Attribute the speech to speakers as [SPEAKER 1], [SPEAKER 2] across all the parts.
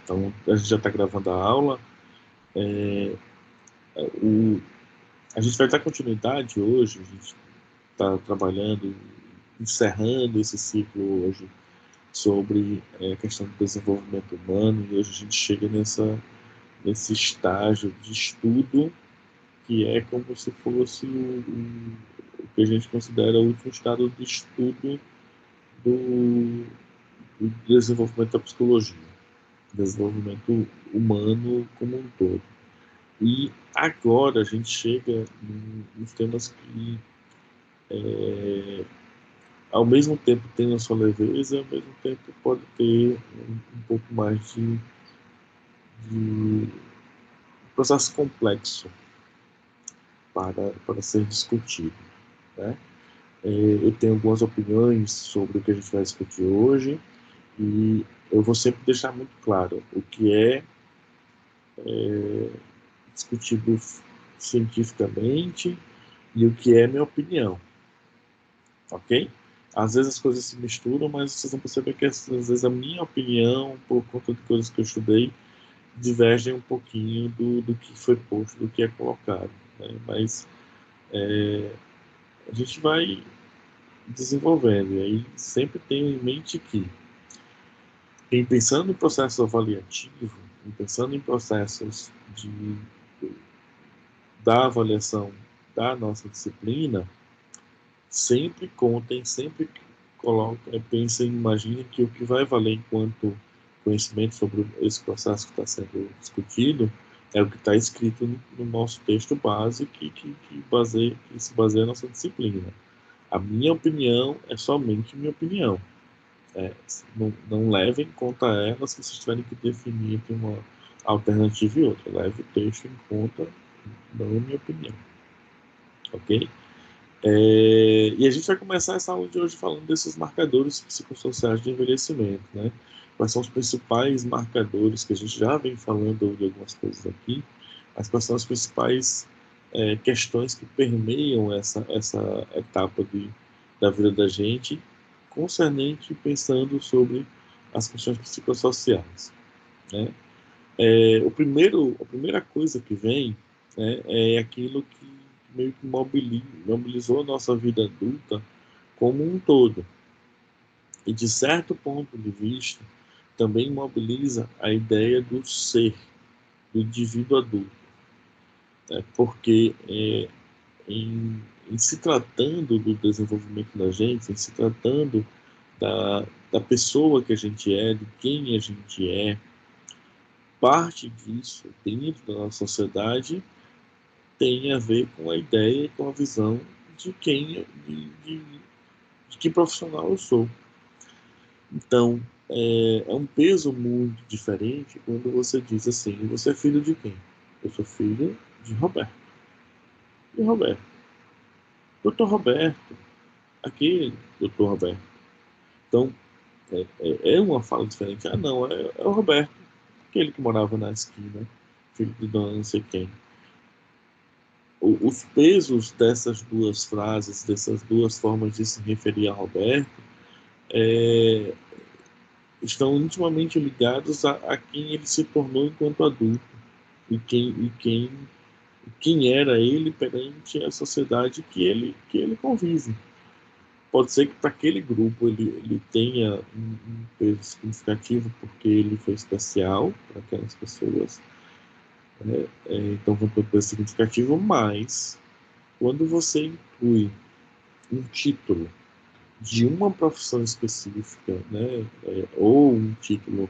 [SPEAKER 1] Então, a gente já está gravando a aula. A gente vai dar continuidade hoje, a gente está trabalhando, encerrando esse ciclo hoje sobre a questão do desenvolvimento humano, e hoje a gente chega nesse estágio de estudo que é como se fosse o que a gente considera o último estado de estudo do, do desenvolvimento da psicologia, desenvolvimento humano como um todo. E agora a gente chega nos temas que, ao mesmo tempo, tem a sua leveza e, ao mesmo tempo, pode ter um pouco mais de processo complexo para ser discutido, né? Eu tenho algumas opiniões sobre o que a gente vai discutir hoje e eu vou sempre deixar muito claro o que é discutido cientificamente e o que é minha opinião, ok? Às vezes as coisas se misturam, mas vocês vão perceber que às vezes a minha opinião, por conta de coisas que eu estudei, divergem um pouquinho do que foi posto, do que é colocado, né? Mas a gente vai desenvolvendo, e aí sempre tenho em mente que, em pensando em processo avaliativo, em pensando em processos da avaliação da nossa disciplina, sempre contem, sempre coloquem, pensem, imaginem que o que vai valer enquanto conhecimento sobre esse processo que está sendo discutido é o que está escrito no nosso texto base que se baseia na nossa disciplina. A minha opinião é somente minha opinião. Não leve em conta ela se vocês tiverem que definir entre uma alternativa e outra. Leve o texto em conta, não a minha opinião. Ok? E a gente vai começar essa aula de hoje falando desses marcadores psicossociais de envelhecimento, né? Quais são os principais marcadores, que a gente já vem falando de algumas coisas aqui, mas quais são as principais questões que permeiam essa etapa da vida da gente, concernente pensando sobre as questões psicossociais, né? A primeira coisa que vem, né, é aquilo que meio que mobilizou a nossa vida adulta como um todo. E, de certo ponto de vista, também mobiliza a ideia do ser, do indivíduo adulto. Né? Porque, em se tratando do desenvolvimento da gente, em se tratando da pessoa que a gente é, de quem a gente é, parte disso, dentro da nossa sociedade, tem a ver com a ideia e com a visão de de que profissional eu sou. Então, é um peso muito diferente quando você diz assim: você é filho de quem? Eu sou filho de Roberto. E Roberto? Doutor Roberto. Aquele doutor Roberto. Então, é uma fala diferente. Ah, não, é o Roberto, aquele que morava na esquina, filho de dona não sei quem. Os pesos dessas duas frases, dessas duas formas de se referir a Roberto, é, estão intimamente ligados a quem ele se tornou enquanto adulto e quem era ele perante a sociedade que ele convive. Pode ser que para aquele grupo ele tenha um peso significativo porque ele foi especial para aquelas pessoas, né? Então vai ter um peso significativo, mas quando você inclui um título de uma profissão específica, né, ou um título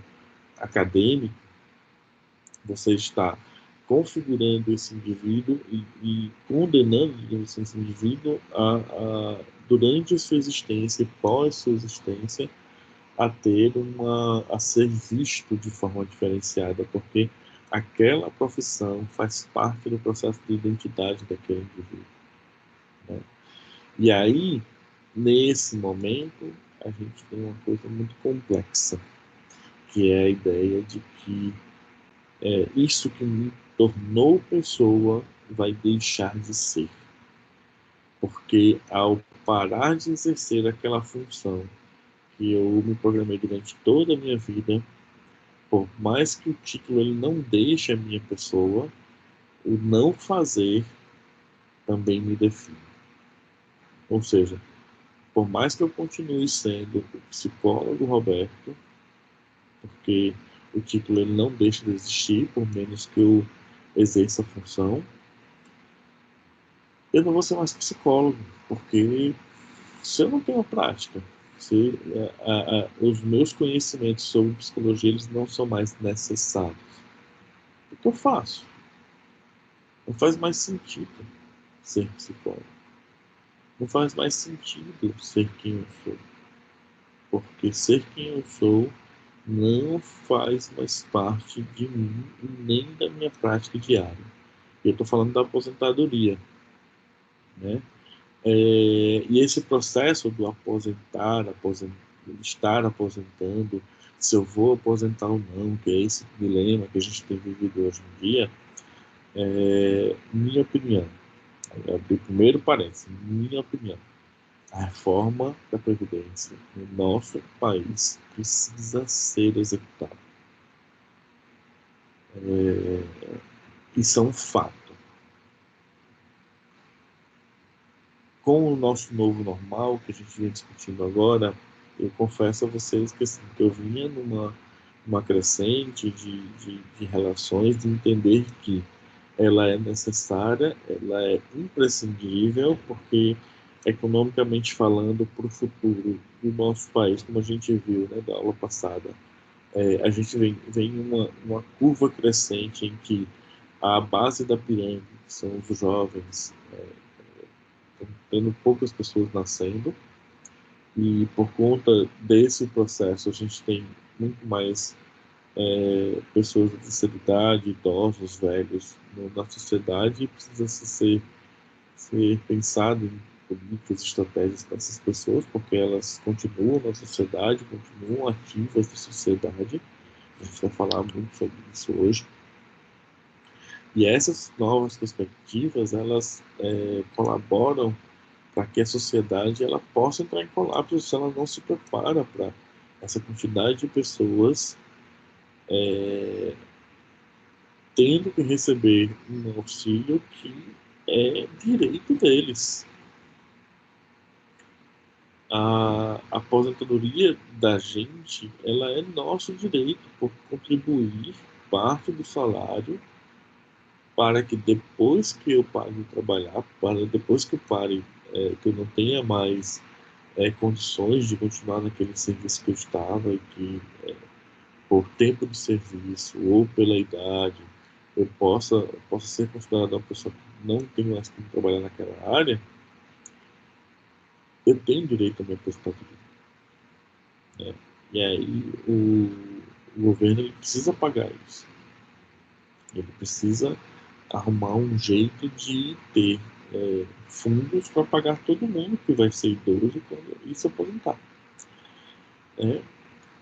[SPEAKER 1] acadêmico, você está configurando esse indivíduo e condenando, digamos assim, esse indivíduo durante sua existência e pós sua existência a ser visto de forma diferenciada, porque aquela profissão faz parte do processo de identidade daquele indivíduo, né? E aí, nesse momento, a gente tem uma coisa muito complexa, que é a ideia de que isso que me tornou pessoa vai deixar de ser. Porque ao parar de exercer aquela função que eu me programei durante toda a minha vida, Por mais que o título ele não deixe a minha pessoa, o não fazer também me define. Ou seja, por mais que eu continue sendo o psicólogo Roberto, porque o título ele não deixa de existir, por menos que eu exerça a função, eu não vou ser mais psicólogo, porque se eu não tenho prática, se os meus conhecimentos sobre psicologia eles não são mais necessários, o que eu faço? Não faz mais sentido ser psicólogo. Não faz mais sentido ser quem eu sou. Porque ser quem eu sou não faz mais parte de mim nem da minha prática diária. Eu estou falando da aposentadoria, né? E esse processo do estar aposentando, se eu vou aposentar ou não, que é esse dilema que a gente tem vivido hoje em dia, minha opinião, abrir primeiro parênteses, minha opinião, a reforma da Previdência no nosso país precisa ser executada. Isso é um fato. Com o nosso novo normal, que a gente vem discutindo agora, eu confesso a vocês que, assim, que eu vinha numa crescente de relações, de entender que ela é necessária, ela é imprescindível, porque economicamente falando, para o futuro do nosso país, como a gente viu, né, da aula passada, a gente vem uma curva crescente em que a base da pirâmide, que são os jovens, estão tendo poucas pessoas nascendo, e por conta desse processo a gente tem muito mais pessoas de terceira idade, idosos, velhos na sociedade, e precisa ser pensado em políticas, estratégias para essas pessoas, porque elas continuam na sociedade, continuam ativas na sociedade. A gente vai falar muito sobre isso hoje. E essas novas perspectivas, elas colaboram para que a sociedade ela possa entrar em colapso se ela não se prepara para essa quantidade de pessoas tendo que receber um auxílio que é direito deles. A aposentadoria da gente, ela é nosso direito por contribuir parte do salário para que depois que eu pare de trabalhar, para depois que eu pare, que eu não tenha mais condições de continuar naquele serviço que eu estava e que por tempo de serviço ou pela idade eu possa ser considerado uma pessoa que não tem mais como trabalhar naquela área, eu tenho direito à minha aposentadoria, né? E aí o governo ele precisa pagar isso. Ele precisa arrumar um jeito de ter fundos para pagar todo mundo que vai ser idoso quando ele se aposentar. Né?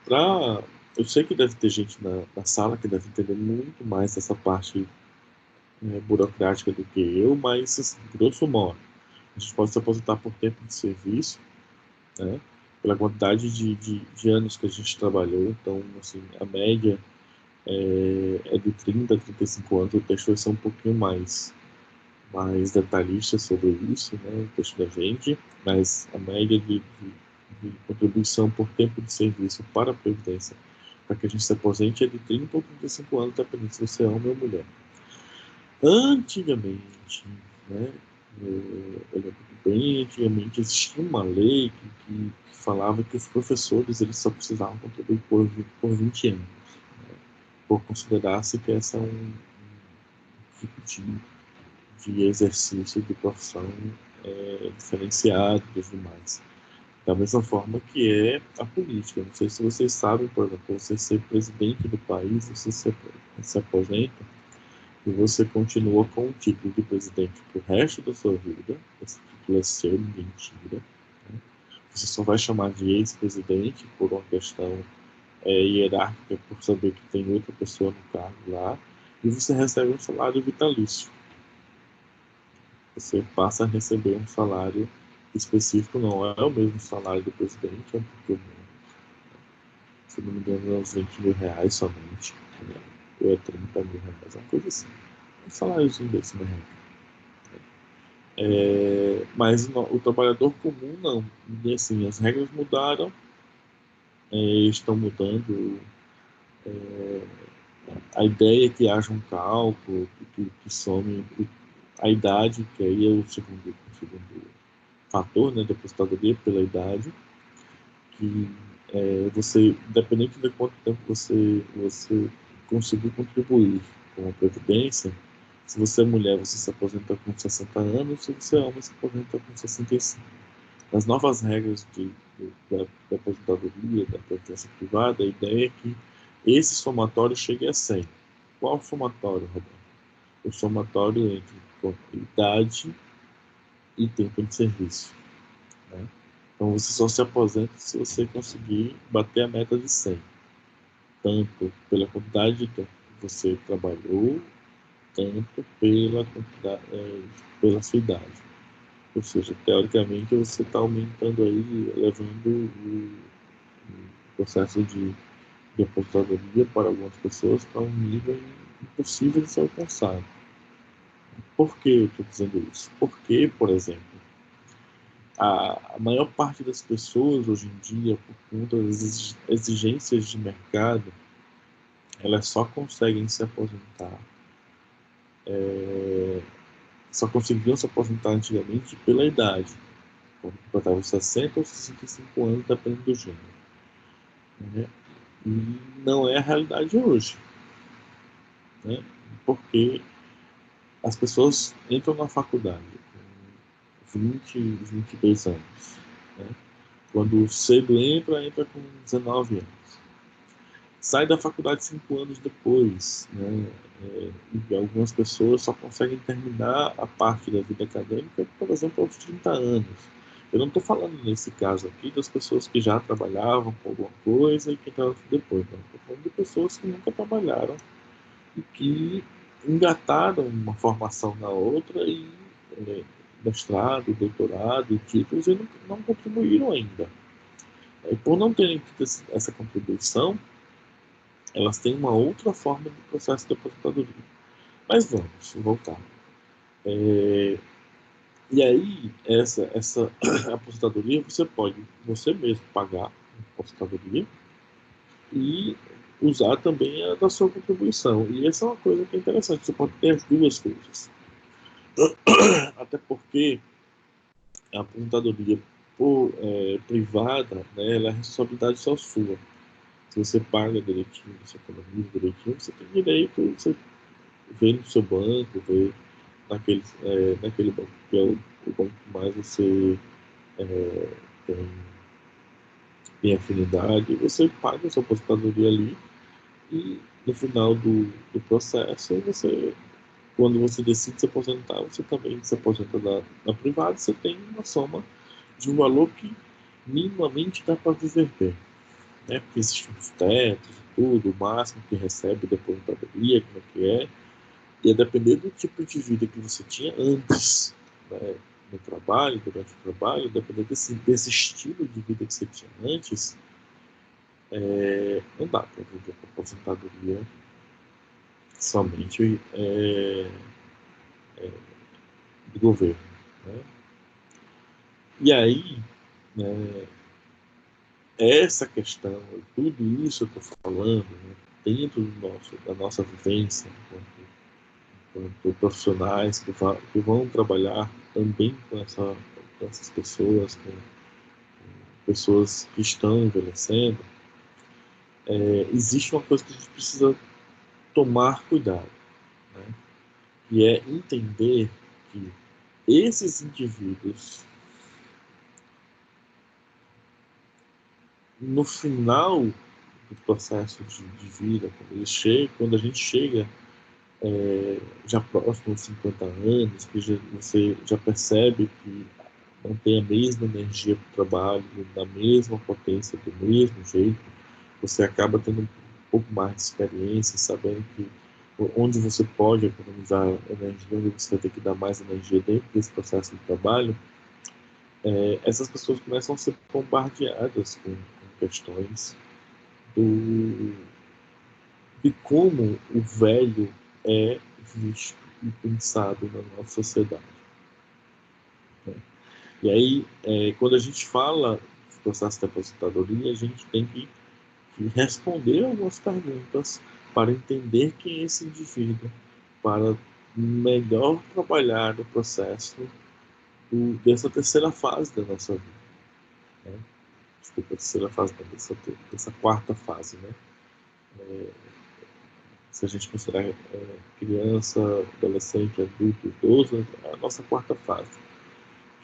[SPEAKER 1] Pra, eu sei que deve ter gente na sala que deve entender muito mais dessa parte burocrática do que eu, mas, assim, grosso modo, a gente pode se aposentar por tempo de serviço, né? Pela quantidade de anos que a gente trabalhou. Então, assim, a média é de 30 a 35 anos. O texto vai ser um pouquinho mais detalhista sobre isso, né? O texto da gente, mas a média de contribuição por tempo de serviço para a Previdência, para que a gente se aposente, é de 30 ou 35 anos, dependendo se você é homem ou mulher. Antigamente, né, eu lembro que bem antigamente existia uma lei que falava que os professores eles só precisavam contribuir por 20 anos, né, por considerar-se que essa é um tipo de exercício de profissão diferenciado dos demais. Da mesma forma que é a política. Não sei se vocês sabem, por exemplo, você ser presidente do país, você se aposenta e você continua com o título de presidente para o resto da sua vida. Esse título é seu, ninguém tira. Né? Você só vai chamar de ex-presidente por uma questão hierárquica, por saber que tem outra pessoa no cargo lá, e você recebe um salário vitalício. Você passa a receber um salário específico, não é o mesmo salário do presidente, é um pouquinho menos. se não me engano, é uns R$ 20.000 somente, né? Ou é R$ 30.000, uma coisa assim. Um saláriozinho desse, né? Mas o trabalhador comum não. E assim, as regras mudaram, estão mudando. A ideia é que haja um cálculo que some a idade, que aí é o segundo fator, né, da aposentadoria pela idade, que você, independente de quanto tempo você conseguir contribuir com a Previdência, se você é mulher, você se aposenta com 60 anos, se você é homem, se aposenta com 65. As novas regras da aposentadoria, da previdência privada, a ideia é que esse somatório chegue a 100. Qual o somatório, Roberto? O somatório entre idade e tempo de serviço, né? Então você só se aposenta se você conseguir bater a meta de 100, tanto pela quantidade de tempo que você trabalhou, tanto pela sua idade. Ou seja, teoricamente você está aumentando aí, elevando o processo de aposentadoria para algumas pessoas para um nível impossível de ser alcançado. Por que eu estou dizendo isso? Porque, por exemplo, a maior parte das pessoas hoje em dia, por conta das exigências de mercado, elas só conseguem se aposentar, só conseguiam se aposentar antigamente pela idade, quando completavam 60 ou 65 anos, dependendo do gênero, né? E não é a realidade hoje, né? Porque as pessoas entram na faculdade com 22 anos, né? Quando cedo entra com 19 anos. Sai da faculdade 5 anos depois, né? E algumas pessoas só conseguem terminar a parte da vida acadêmica, por exemplo, aos 30 anos. Eu não estou falando nesse caso aqui das pessoas que já trabalhavam com alguma coisa e que entraram depois. Não. Estou falando de pessoas que nunca trabalharam e que engataram uma formação na outra e mestrado, doutorado e títulos e não contribuíram ainda. E por não terem tido essa contribuição, elas têm uma outra forma de processo de aposentadoria. Mas vamos voltar. E aí, essa aposentadoria, você pode você mesmo pagar a aposentadoria e usar também a da sua contribuição. E essa é uma coisa que é interessante, você pode ter as duas coisas. Até porque a aposentadoria privada, né, ela é responsabilidade só sua. Se você paga direitinho, você economiza direitinho, você tem direito, você vê no seu banco, vê naquele banco que é o banco que mais você tem, tem afinidade, você paga a sua aposentadoria ali e no final do processo, quando você decide se aposentar, você também se aposenta da privada, você tem uma soma de um valor que minimamente dá para viver bem, né? Porque existem os tetos e tudo, o máximo que recebe da aposentadoria, como é que é, e a depender do tipo de vida que você tinha antes, né, no trabalho, durante o trabalho, dependendo desse estilo de vida que você tinha antes, não dá para viver com aposentadoria somente do governo, né? E aí, né, essa questão, tudo isso eu estou falando, né, dentro da nossa vivência enquanto profissionais que vão trabalhar também com essas pessoas, com pessoas que estão envelhecendo, existe uma coisa que a gente precisa tomar cuidado, né? E é entender que esses indivíduos, no final do processo de vida, quando a gente chega já próximo de 50 anos, que você já percebe que não tem a mesma energia para o trabalho, da mesma potência, do mesmo jeito, você acaba tendo um pouco mais de experiência, sabendo que onde você pode economizar energia, onde você vai ter que dar mais energia dentro desse processo de trabalho, essas pessoas começam a ser bombardeadas com questões de como o velho é visto e pensado na nossa sociedade. E aí, quando a gente fala do processo de aposentadoria, a gente tem que responder algumas perguntas para entender quem é esse indivíduo, para melhor trabalhar o processo dessa terceira fase da nossa vida. Né? Desculpa, terceira fase, não, dessa quarta fase. Né? Se a gente considerar criança, adolescente, adulto, idoso, é a nossa quarta fase,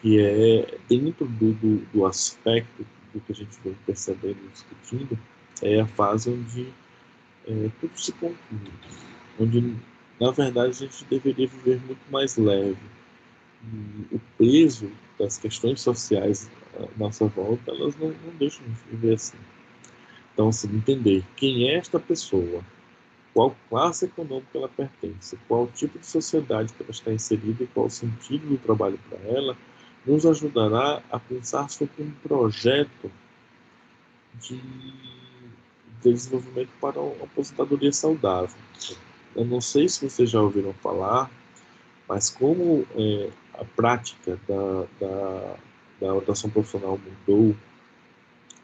[SPEAKER 1] que é dentro do aspecto do que a gente vem percebendo e discutindo, é a fase onde tudo se conclui, onde na verdade a gente deveria viver muito mais leve. E o peso das questões sociais à nossa volta, elas não deixam de viver assim. Então, assim, entender quem é esta pessoa, qual classe econômica ela pertence, qual tipo de sociedade que ela está inserida e qual o sentido do trabalho para ela, nos ajudará a pensar sobre um projeto de desenvolvimento para uma aposentadoria saudável. Eu não sei se vocês já ouviram falar, mas como a prática da orientação profissional mudou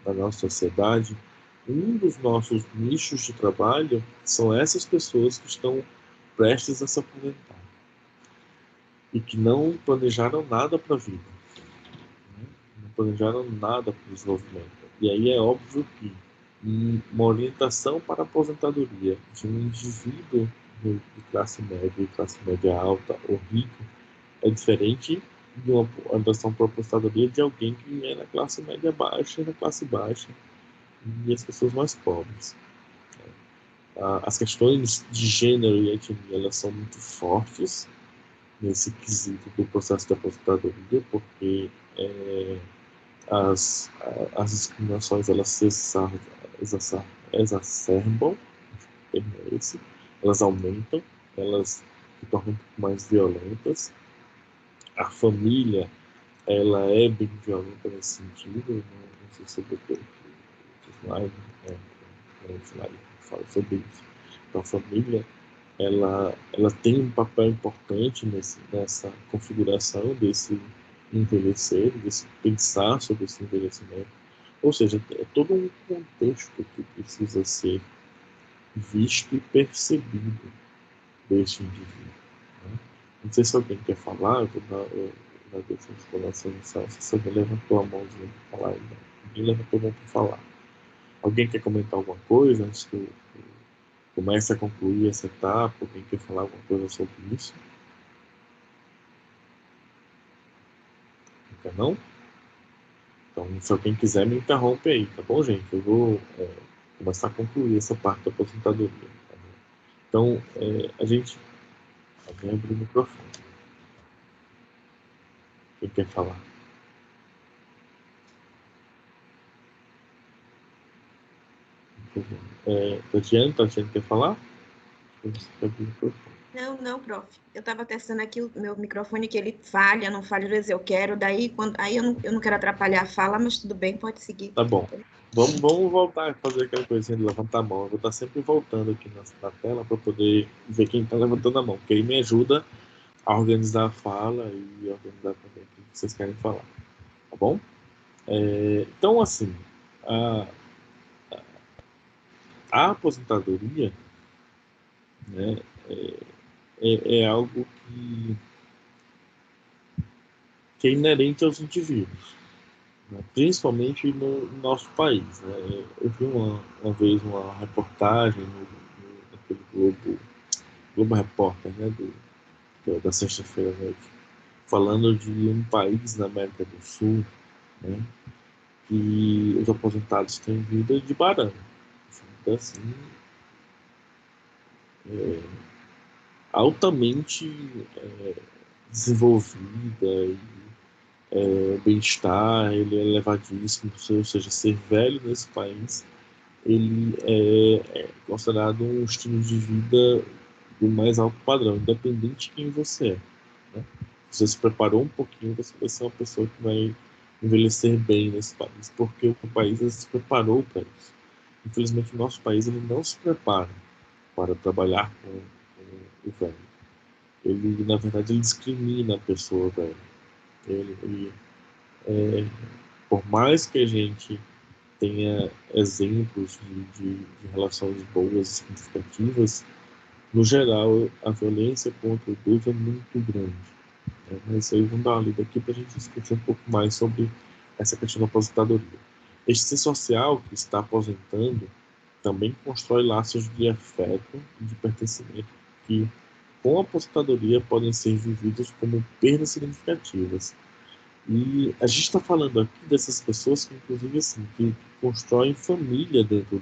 [SPEAKER 1] na nossa sociedade, um dos nossos nichos de trabalho são essas pessoas que estão prestes a se aposentar e que não planejaram nada para a vida, né? Não planejaram nada para o desenvolvimento. E aí é óbvio que uma orientação para a aposentadoria de um indivíduo de classe média e classe média alta ou rico é diferente de uma orientação para a aposentadoria de alguém que é na classe média baixa e na classe baixa e as pessoas mais pobres. As questões de gênero e etnia, elas são muito fortes nesse quesito do processo de aposentadoria, porque as, as discriminações elas se exacerbam, elas aumentam, elas se tornam um pouco mais violentas. A família, ela é bem violenta nesse sentido, não sei se eu botei aqui o slide, o slide fala sobre isso. Então, a família, ela tem um papel importante nessa configuração desse envelhecer, desse pensar sobre esse envelhecimento. Ou seja, é todo um contexto que precisa ser visto e percebido deste indivíduo. Né? Não sei se alguém quer falar, eu já deixo as colocações iniciais. Se alguém levantou a mãozinha para falar, ninguém levantou a mão para falar. Alguém quer comentar alguma coisa antes que eu comece a concluir essa etapa? Alguém quer falar alguma coisa sobre isso? Não quer não? Então, se alguém quiser, me interrompe aí, tá bom, gente? Eu vou começar a concluir essa parte da aposentadoria. Tá bom? Então, a gente... Alguém abriu o microfone. Quem quer falar? Tatiana quer falar? Você abriu o microfone.
[SPEAKER 2] Não, prof. Eu estava testando aqui o meu microfone, que ele falha, não falha, às vezes eu quero, daí aí eu não quero atrapalhar a fala, mas tudo bem, pode seguir.
[SPEAKER 1] Tá bom. Vamos voltar a fazer aquela coisinha de levantar a mão. Eu vou estar sempre voltando aqui na tela para poder ver quem está levantando a mão, porque aí me ajuda a organizar a fala e organizar também o que vocês querem falar. Tá bom? Então, assim, a, a aposentadoria, né, é algo que é inerente aos indivíduos, né, principalmente no nosso país. Né? Eu vi uma vez uma reportagem naquele Globo Repórter, né, da sexta-feira à noite, falando de um país na América do Sul, né, que os aposentados têm vida de baranga. Então, assim, altamente desenvolvida e bem-estar, ele é elevadíssimo, ou seja, ser velho nesse país, ele é considerado um estilo de vida do mais alto padrão, independente de quem você é. Né? Se você se preparou um pouquinho, você vai ser uma pessoa que vai envelhecer bem nesse país, porque o país se preparou para isso. infelizmente, o nosso país ele não se prepara para trabalhar com o velho. Ele, na verdade, ele discrimina a pessoa velha. Por mais que a gente tenha exemplos de relações boas e significativas, no geral, a violência contra o idoso é muito grande. Né? Mas aí vamos dar uma lida aqui para a gente discutir um pouco mais sobre essa questão da aposentadoria. Este ser social que está aposentando também constrói laços de afeto e de pertencimento que, com a aposentadoria, podem ser vividos como perdas significativas. E a gente está falando aqui dessas pessoas que, inclusive, assim, que constroem família dentro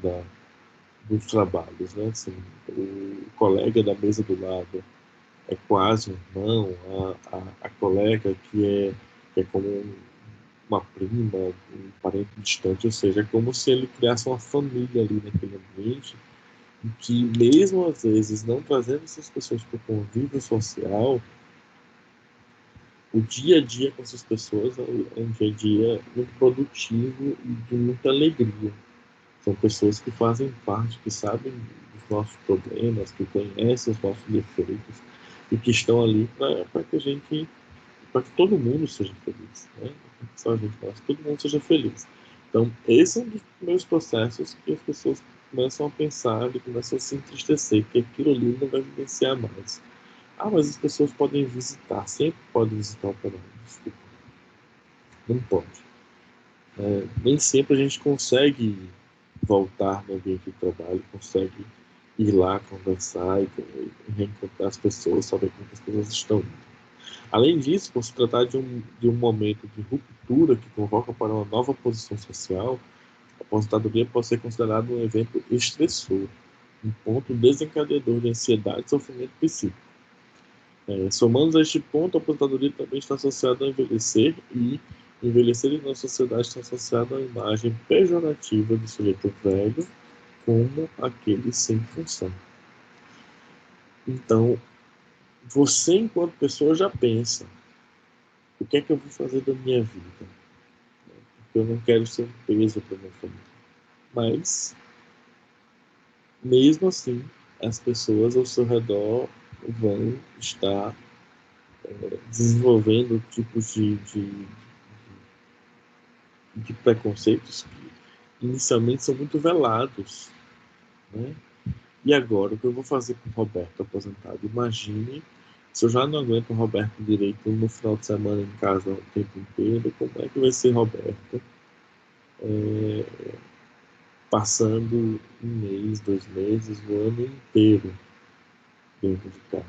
[SPEAKER 1] dos trabalhos, né? Assim, o colega da mesa do lado é quase um irmão, a colega que é como uma prima, um parente distante, ou seja, é como se ele criasse uma família ali naquele ambiente, e que mesmo às vezes não trazendo essas pessoas para o convívio social, o dia a dia com essas pessoas é um dia a dia muito produtivo e de muita alegria. São pessoas que fazem parte, que sabem dos nossos problemas, que conhecem os nossos defeitos e que estão ali para que a gente, para que todo mundo seja feliz, né? Não só a gente, mas todo mundo seja feliz. Então, esse é um dos primeiros processos que as pessoas começam a pensar e começam a se entristecer, que aquilo ali não vai vivenciar mais. Ah, mas as pessoas podem visitar, sempre podem visitar o canal. Desculpa. Não pode. Nem sempre a gente consegue voltar no ambiente de trabalho, consegue ir lá conversar e reencontrar as pessoas, saber como as pessoas estão indo. Além disso, por se tratar de um momento de ruptura que convoca para uma nova posição social, a aposentadoria pode ser considerada um evento estressor, um ponto desencadeador de ansiedade e sofrimento psíquico. Somando a este ponto, a aposentadoria também está associada a envelhecer, e envelhecer em nossa sociedade está associado à imagem pejorativa do sujeito velho como aquele sem função. Então, você, enquanto pessoa, já pensa: o que é que eu vou fazer da minha vida? Porque eu não quero ser um peso para minha família. Mas, mesmo assim, as pessoas ao seu redor vão estar desenvolvendo tipos de preconceitos que inicialmente são muito velados, né? E agora, o que eu vou fazer com o Roberto aposentado? Imagine se eu já não aguento o Roberto direito no final de semana em casa o tempo inteiro, como é que vai ser Roberto passando um mês, 2 meses, o ano inteiro dentro de casa,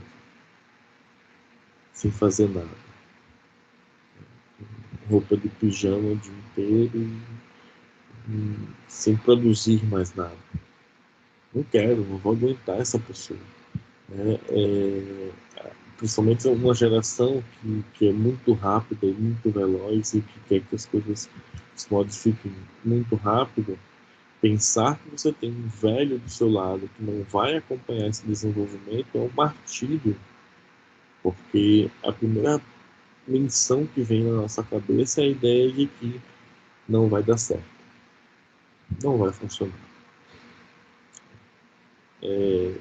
[SPEAKER 1] sem fazer nada, roupa de pijama o dia inteiro, sem produzir mais nada? Não quero, não vou aguentar essa pessoa, né? Principalmente uma geração que é muito rápida e muito veloz e que quer que as coisas se modifiquem muito rápido. Pensar que você tem um velho do seu lado que não vai acompanhar esse desenvolvimento é um martírio, porque a primeira menção que vem na nossa cabeça é a ideia de que não vai dar certo, não vai funcionar. E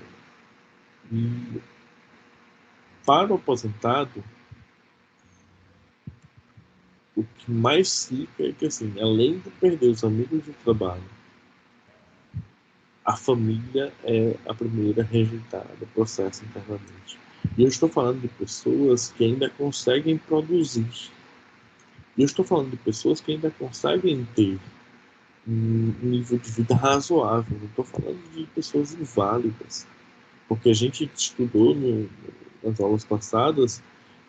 [SPEAKER 1] para o aposentado, o que mais fica é que, assim, além de perder os amigos de trabalho, a família é a primeira rejeitada do processo internamente. E eu estou falando de pessoas que ainda conseguem produzir. E eu estou falando de pessoas que ainda conseguem ter um nível de vida razoável. Não estou falando de pessoas inválidas. Porque a gente estudou nas aulas passadas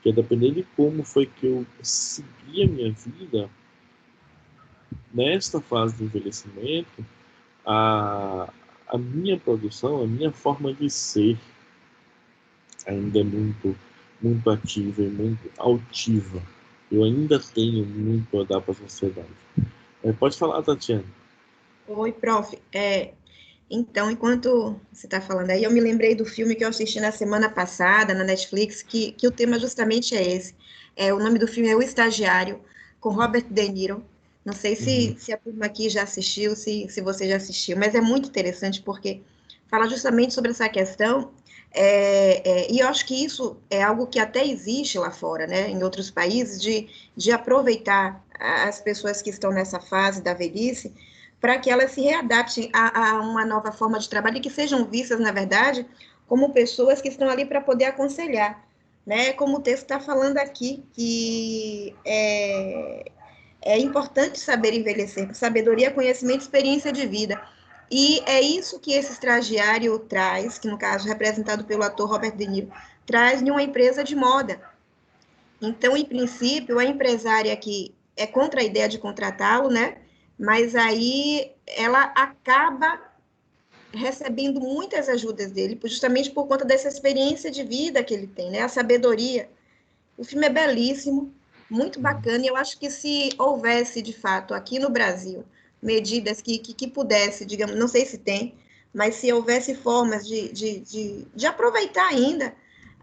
[SPEAKER 1] que, a depender de como foi que eu segui a minha vida, nesta fase do envelhecimento, a minha produção, a minha forma de ser ainda é muito, muito ativa e muito altiva. Eu ainda tenho muito a dar para a sociedade. Pode falar, Tatiana.
[SPEAKER 2] Oi, prof. Então, enquanto você está falando aí, eu me lembrei do filme que eu assisti na semana passada, na Netflix, que o tema justamente é esse. O nome do filme é O Estagiário, com Robert De Niro. Não sei se a turma aqui já assistiu, se você já assistiu, mas é muito interessante porque fala justamente sobre essa questão, e eu acho que isso é algo que até existe lá fora, né, em outros países, de aproveitar as pessoas que estão nessa fase da velhice para que elas se readaptem a uma nova forma de trabalho e que sejam vistas, na verdade, como pessoas que estão ali para poder aconselhar, né? Como o texto está falando aqui, que é importante saber envelhecer, sabedoria, conhecimento, experiência de vida. E é isso que esse estagiário traz, que no caso representado pelo ator Robert De Niro, traz em uma empresa de moda. Então, em princípio, a empresária que é contra a ideia de contratá-lo, né? Mas aí ela acaba recebendo muitas ajudas dele, justamente por conta dessa experiência de vida que ele tem, né? A sabedoria. O filme é belíssimo, muito bacana, e eu acho que se houvesse, de fato, aqui no Brasil, medidas que pudesse, digamos, não sei se tem, mas se houvesse formas de aproveitar ainda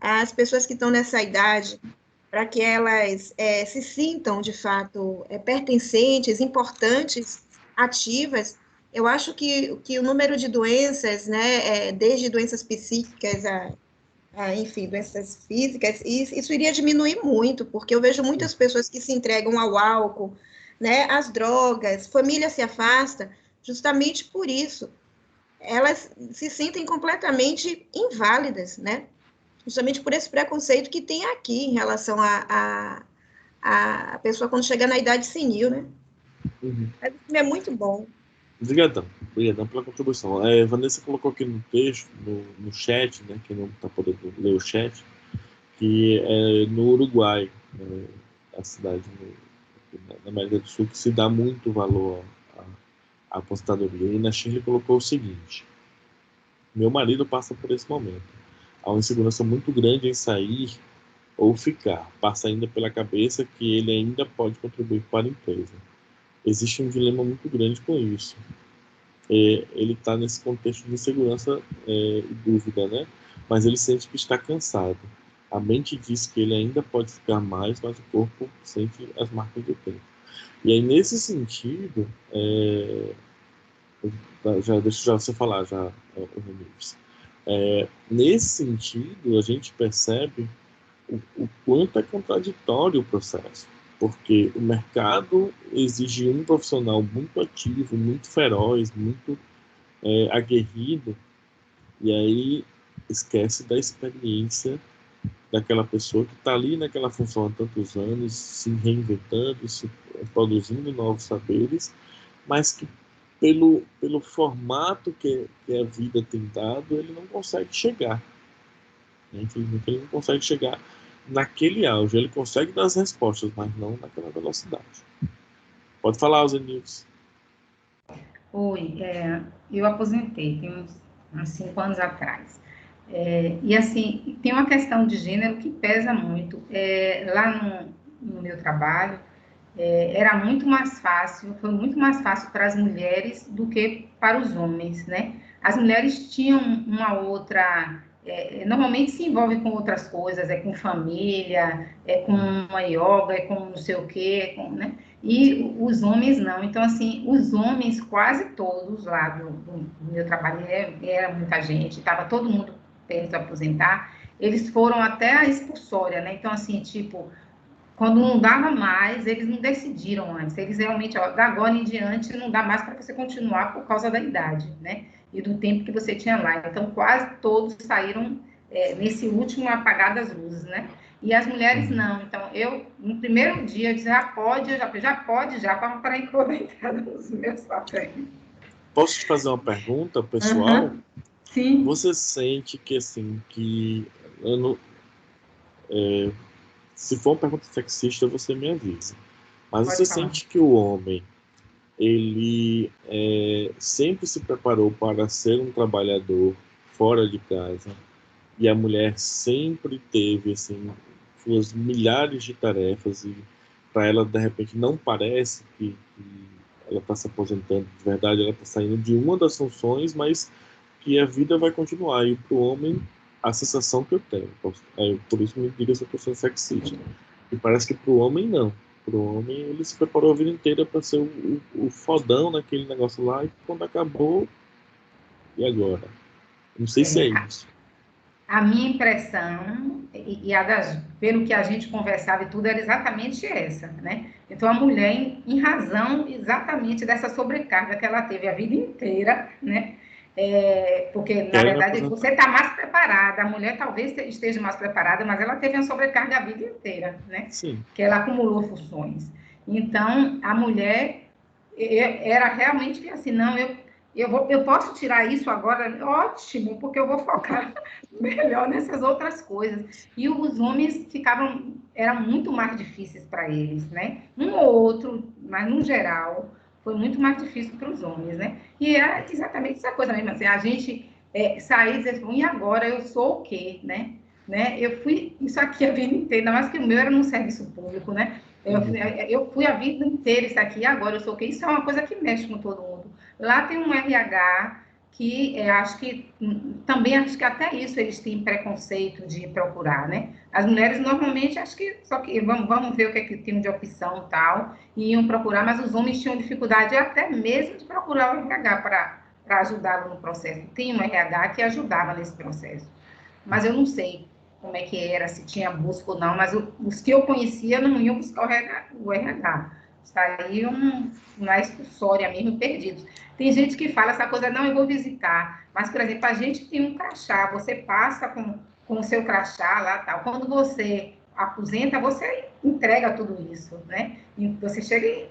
[SPEAKER 2] as pessoas que estão nessa idade, para que elas se sintam, de fato, pertencentes, importantes, ativas, eu acho que o número de doenças, né, desde doenças psíquicas enfim, doenças físicas, isso iria diminuir muito, porque eu vejo muitas pessoas que se entregam ao álcool, né, às drogas, família se afasta, justamente por isso. Elas se sentem completamente inválidas, né? Justamente por esse preconceito que tem aqui em relação a pessoa quando chega na idade senil, né?
[SPEAKER 1] Uhum.
[SPEAKER 2] Mas o filme é muito bom.
[SPEAKER 1] Obrigadão pela contribuição. Vanessa colocou aqui no texto, no chat, né, que não está podendo ler o chat, que é no Uruguai, a cidade na América do Sul, que se dá muito valor à aposentadoria. E na Chile colocou o seguinte: meu marido passa por esse momento. Há uma insegurança muito grande em sair ou ficar. Passa ainda pela cabeça que ele ainda pode contribuir para a empresa. Existe um dilema muito grande com isso. Ele está nesse contexto de insegurança e dúvida, né? Mas ele sente que está cansado. A mente diz que ele ainda pode ficar mais, mas o corpo sente as marcas do tempo. E aí, nesse sentido, deixa já você falar, o Remix. Nesse sentido, a gente percebe o quanto é contraditório o processo, porque o mercado exige um profissional muito ativo, muito feroz, muito aguerrido, e aí esquece da experiência daquela pessoa que está ali naquela função há tantos anos, se reinventando, produzindo novos saberes, mas que pelo formato que a vida tem dado, ele não consegue chegar. Infelizmente, ele não consegue chegar naquele auge. Ele consegue dar as respostas, mas não naquela velocidade. Pode falar, Zenilson.
[SPEAKER 3] Oi, eu aposentei, tem uns 5 anos atrás. E assim, tem uma questão de gênero que pesa muito. Lá no meu trabalho, era muito mais fácil, foi muito mais fácil para as mulheres do que para os homens, né? As mulheres tinham uma outra, normalmente se envolve com outras coisas, com família, com uma yoga, com não sei o quê, né? E os homens não. Então, assim, os homens, quase todos lá do meu trabalho, era muita gente, estava todo mundo perto de aposentar, eles foram até a expulsória, né? Então, assim, tipo, quando não dava mais, eles não decidiram antes. Eles realmente, ó, da agora em diante, não dá mais para você continuar por causa da idade, né? E do tempo que você tinha lá. Então, quase todos saíram nesse último apagar das luzes, né? E as mulheres não. Então, eu, no primeiro dia, eu disse, já pode, para aproveitar os meus papéis.
[SPEAKER 1] Posso te fazer uma pergunta, pessoal?
[SPEAKER 3] Uhum. Sim.
[SPEAKER 1] Você sente que, assim, se for uma pergunta sexista, você me avisa. Mas
[SPEAKER 3] Pode
[SPEAKER 1] você
[SPEAKER 3] falar.
[SPEAKER 1] sente que o homem, ele sempre se preparou para ser um trabalhador fora de casa, e a mulher sempre teve, assim, suas milhares de tarefas, e para ela, de repente, não parece que ela está se aposentando de verdade, ela está saindo de uma das funções, mas que a vida vai continuar. E para o homem, a sensação que eu tenho, por isso me diga se eu estou sendo sexista, e parece que para o homem não. pro homem, ele se preparou a vida inteira para ser o fodão naquele negócio lá, e quando acabou, e agora? Não sei se é
[SPEAKER 3] É,
[SPEAKER 1] isso.
[SPEAKER 3] a minha impressão, pelo que a gente conversava e tudo, era exatamente essa, né? Então, a mulher, em razão exatamente dessa sobrecarga que ela teve a vida inteira, né? Porque, na
[SPEAKER 1] Querem me
[SPEAKER 3] verdade,
[SPEAKER 1] aposentar.
[SPEAKER 3] você está mais preparada, a mulher talvez esteja mais preparada, mas ela teve uma sobrecarga a vida inteira, né?
[SPEAKER 1] Sim.
[SPEAKER 3] Que ela acumulou funções. Então, a mulher era realmente assim, não, eu posso tirar isso agora, ótimo, porque eu vou focar melhor nessas outras coisas. E os homens eram muito mais difíceis para eles, né? Um ou outro, mas no geral, foi muito mais difícil para os homens, né? E é exatamente essa coisa mesmo, assim, a gente sair e dizer assim, e agora eu sou o quê, né? Eu fui isso aqui a vida inteira, ainda mais que o meu era num serviço público, né?
[SPEAKER 1] Uhum.
[SPEAKER 3] Eu fui a vida inteira isso aqui, agora eu sou o quê? Isso é uma coisa que mexe com todo mundo. Lá tem um RH que acho que também acho que até isso eles têm preconceito de procurar, né? As mulheres normalmente acho que só que vamos ver o que é que tem de opção tal, e iam procurar, mas os homens tinham dificuldade até mesmo de procurar o RH para ajudá-lo no processo. Tem um RH que ajudava nesse processo, mas eu não sei como é que era, se tinha busca ou não, mas os que eu conhecia não iam buscar o RH. Saíam na expulsória mesmo, perdidos. Tem gente que fala essa coisa, não, eu vou visitar. Mas, por exemplo, a gente tem um crachá, você passa com o seu crachá lá, tal. Quando você aposenta, você entrega tudo isso, né? E você chega e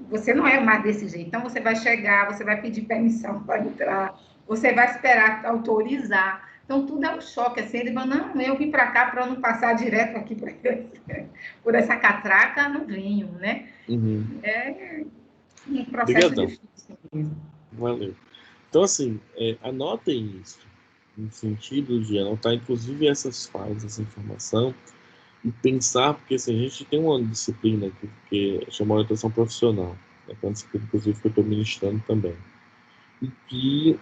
[SPEAKER 3] você não é mais desse jeito. Então, você vai chegar, você vai pedir permissão para entrar, você vai esperar autorizar. Então, tudo é um choque, assim, ele fala, não, eu vim para cá para não passar direto aqui por essa catraca, não venho, né?
[SPEAKER 1] Uhum.
[SPEAKER 3] É um processo
[SPEAKER 1] Obrigadão.
[SPEAKER 3] difícil mesmo.
[SPEAKER 1] Valeu. Então, assim, anotem isso, no sentido de anotar, inclusive, essas falas, essa informação, e pensar, porque assim, a gente tem uma disciplina que chama orientação profissional, né, que é uma disciplina, inclusive, que eu estou ministrando também, e que,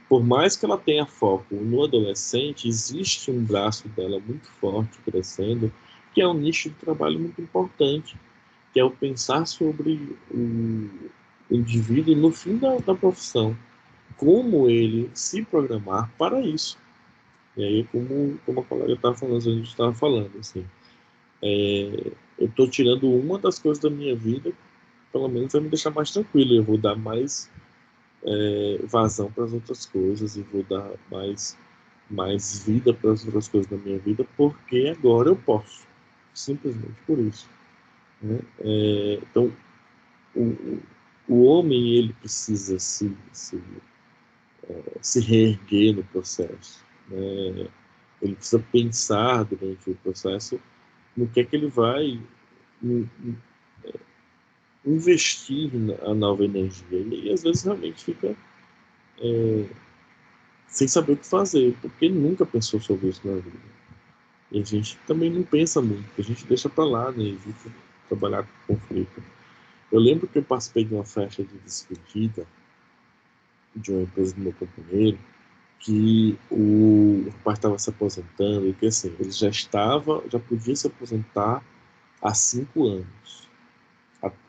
[SPEAKER 1] por mais que ela tenha foco no adolescente, existe um braço dela muito forte crescendo, que é um nicho de trabalho muito importante, que é o pensar sobre o indivíduo no fim da profissão, como ele se programar para isso. E aí, como a colega estava falando, a gente estava falando, assim, eu estou tirando uma das coisas da minha vida, pelo menos vai me deixar mais tranquilo, eu vou dar mais vazão para as outras coisas e vou dar mais vida para as outras coisas da minha vida, porque agora eu posso, simplesmente por isso, né? Então, o, o homem, ele precisa se reerguer no processo, né? Ele precisa pensar durante o processo no que é que ele vai investir na nova energia. E às vezes realmente fica sem saber o que fazer, porque nunca pensou sobre isso na vida. E a gente também não pensa muito, a gente deixa para lá, né? Evita trabalhar com conflito. Eu lembro que eu participei de uma festa de despedida de uma empresa do meu companheiro, que o rapaz estava se aposentando e que assim, ele já podia se aposentar há 5 anos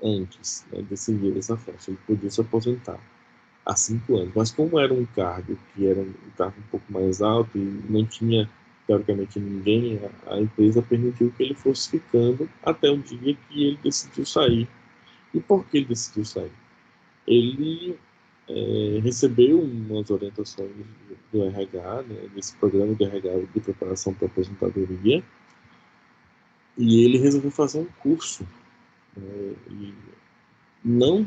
[SPEAKER 1] antes, né, desse dia dessa festa. Ele podia se aposentar há 5 anos, mas como era um cargo que era um cargo um pouco mais alto e não tinha teoricamente ninguém, a empresa permitiu que ele fosse ficando até o dia que ele decidiu sair. E por que ele decidiu sair? Ele recebeu umas orientações do RH, né, desse programa do RH de preparação para aposentadoria, e ele resolveu fazer um curso, né, e não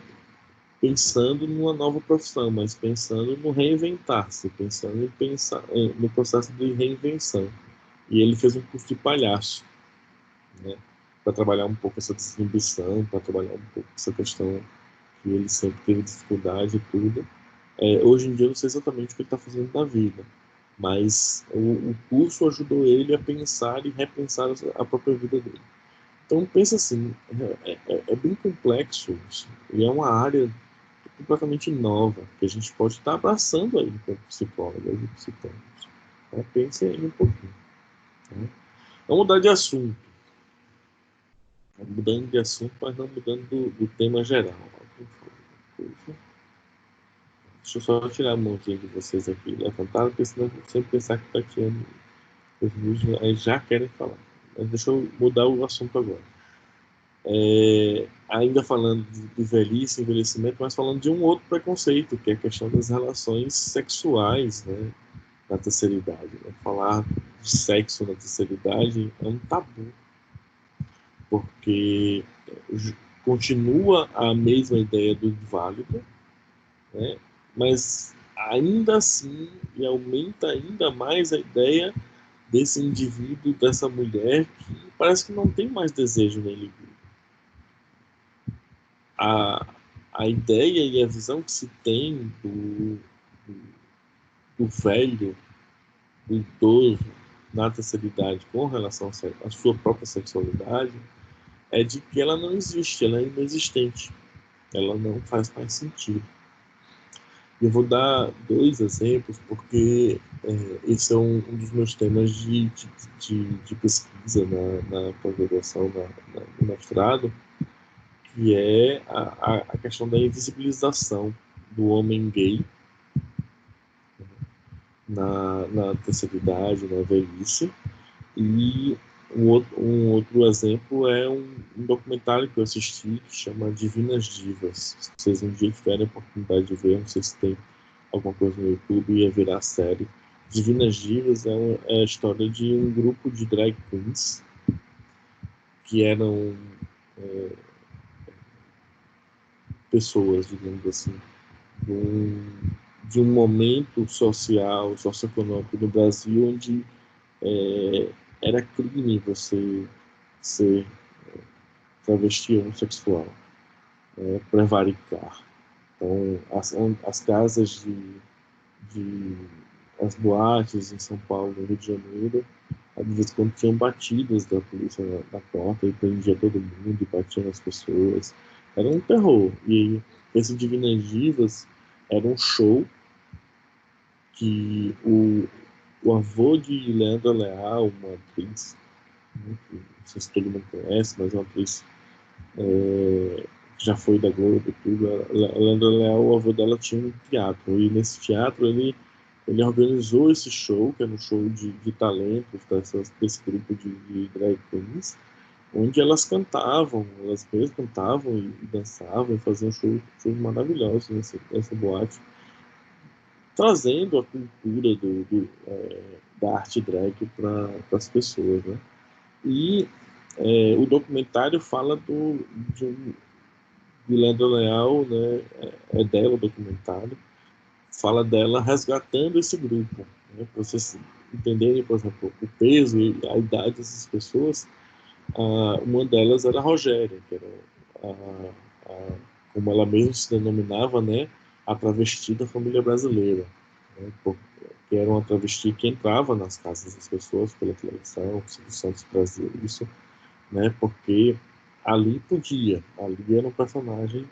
[SPEAKER 1] pensando numa nova profissão, mas pensando no reinventar-se, pensando em pensar no processo de reinvenção. E ele fez um curso de palhaço, né, para trabalhar um pouco essa desinibição, para trabalhar um pouco essa questão que ele sempre teve dificuldade e tudo. Hoje em dia eu não sei exatamente o que ele está fazendo na vida, mas o curso ajudou ele a pensar e repensar a própria vida dele. Então pensa assim, é bem complexo isso, e é uma área completamente nova, que a gente pode estar abraçando aí como psicólogas e psicólogos. Então, pense aí um pouquinho. Tá? Vamos mudar de assunto. Mudando de assunto, mas não mudando do tema geral. Deixa eu só tirar a mãozinha de vocês aqui, levantaram, porque senão eu vou sempre pensar que está tirando os vídeos, aí já querem falar. Mas deixa eu mudar o assunto agora. Ainda falando de velhice, envelhecimento, mas falando de um outro preconceito, que é a questão das relações sexuais, né, na terceira idade. Né? Falar de sexo na terceira idade é um tabu, porque continua a mesma ideia do inválido, né? Mas ainda assim, e aumenta ainda mais a ideia desse indivíduo, dessa mulher, que parece que não tem mais desejo nem libido. A ideia e a visão que se tem do velho, do idoso, na terceira idade, com relação à sua própria sexualidade, é de que ela não existe, ela é inexistente, ela não faz mais sentido. Eu vou dar dois exemplos, porque esse é um dos meus temas de pesquisa na pós-graduação, no mestrado, que é a questão da invisibilização do homem gay na terceira idade, na velhice. E um outro exemplo é um documentário que eu assisti que chama Divinas Divas. Se vocês um dia tiverem a oportunidade de ver, não sei se tem alguma coisa no YouTube, ia virar série. Divinas Divas é a história de um grupo de drag queens que eram pessoas, digamos assim, de um momento social, socioeconômico no Brasil onde era crime você ser travesti homossexual, prevaricar. Então, as casas as boates em São Paulo, no Rio de Janeiro, de vez em quando tinham batidas da polícia na porta e prendia todo mundo e batia nas pessoas. Era um terror. E esse Divinas Divas era um show que o avô de Leandra Leal, uma atriz, né, que não sei se todo mundo conhece, mas é uma atriz que já foi da Globo e tudo. A Leandra Leal, o avô dela tinha um teatro, e nesse teatro ele organizou esse show, que era um show de talentos desse grupo de drag queens, onde elas cantavam, elas mesmas cantavam e dançavam, e faziam shows maravilhosos nessa boate, trazendo a cultura da arte drag para as pessoas, né? E o documentário fala de Leandro Leal, né? É dela o documentário, fala dela resgatando esse grupo, né? Para vocês entenderem, por exemplo, o peso e a idade dessas pessoas. Uma delas era a Rogéria, que era como ela mesma se denominava, né, a travesti da família brasileira, né, que era uma travesti que entrava nas casas das pessoas pela televisão, Silvio Santos Brasil, isso, né, porque ali ali era um personagem,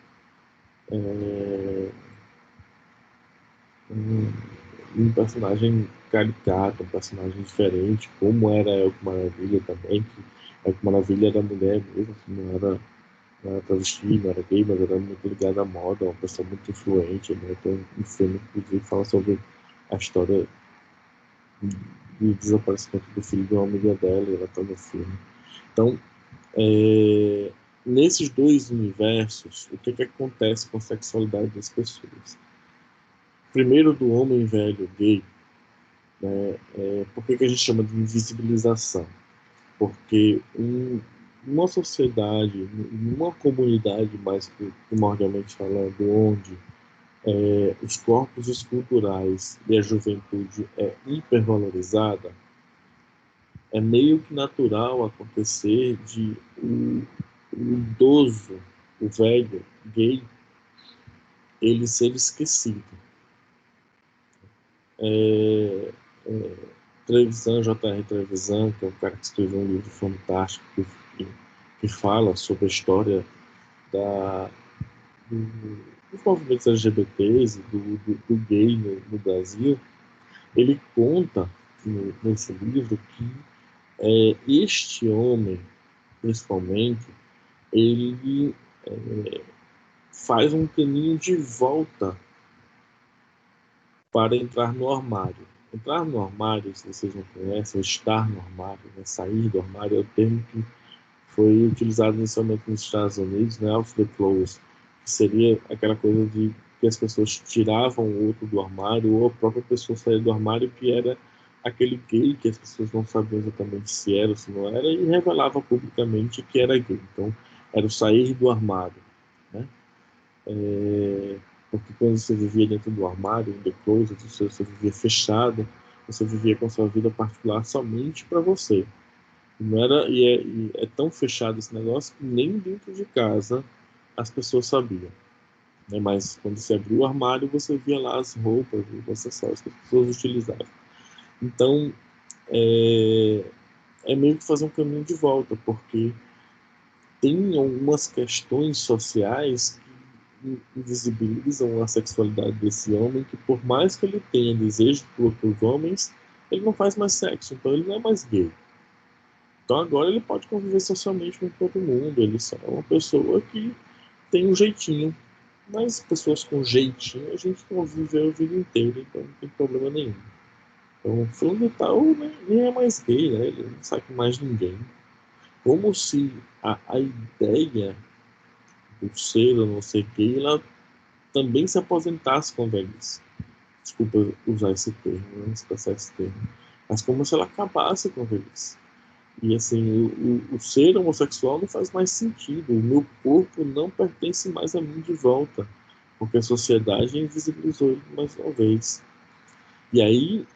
[SPEAKER 1] um personagem caricato, um personagem diferente, como era Elco Maravilha também, que Elco Maravilha era mulher mesmo, não era travesti, não era gay, mas era muito ligada à moda, uma pessoa muito influente, né? Tem um filme, inclusive, que fala sobre a história do desaparecimento do filho de uma amiga dela, e ela está no filme. Então, nesses dois universos, o que acontece com a sexualidade das pessoas? Primeiro, do homem velho gay, né? Por que a gente chama de invisibilização? Porque uma sociedade, uma comunidade mais primordialmente falando, onde os corpos esculturais e a juventude é hipervalorizada, é meio que natural acontecer de o idoso, o velho, gay, ele ser esquecido. Trevisan, J.R. Trevisan, que é um cara que escreveu um livro fantástico que fala sobre a história dos movimentos LGBTs e do gay no Brasil. Ele conta nesse livro que este homem, principalmente, ele faz um caminho de volta para entrar no armário. Entrar no armário, se vocês não conhecem, estar no armário, né? Sair do armário é o termo que foi utilizado inicialmente nos Estados Unidos, né? Off the closet, que seria aquela coisa de que as pessoas tiravam o outro do armário, ou a própria pessoa saía do armário, que era aquele gay que as pessoas não sabiam exatamente se era ou se não era, e revelava publicamente que era gay. Então, era o sair do armário, né? Porque quando você vivia dentro do armário, in the closet, você vivia fechado, você vivia com a sua vida particular somente para você. Não era, e é tão fechado esse negócio que nem dentro de casa as pessoas sabiam, né? Mas quando você abriu o armário, você via lá as roupas e os acessórios que as pessoas utilizavam. Então, é meio que fazer um caminho de volta, porque tem algumas questões sociais que invisibilizam a sexualidade desse homem, que por mais que ele tenha desejo por outros homens, ele não faz mais sexo, então ele não é mais gay. Então agora ele pode conviver socialmente com todo mundo, ele só é uma pessoa que tem um jeitinho. Mas pessoas com jeitinho a gente conviveu a vida inteira, então não tem problema nenhum. Então, fulano de tal nem é mais gay, né? Ele não sai com mais ninguém. Como se a ideia do ser ou não ser gay, ela também se aposentasse com a velhice. Desculpa usar esse termo, né? Expressar esse termo. Mas como se ela acabasse com a velhice. E assim, o ser homossexual não faz mais sentido. O meu corpo não pertence mais a mim de volta, porque a sociedade invisibilizou ele mais uma vez. E aí,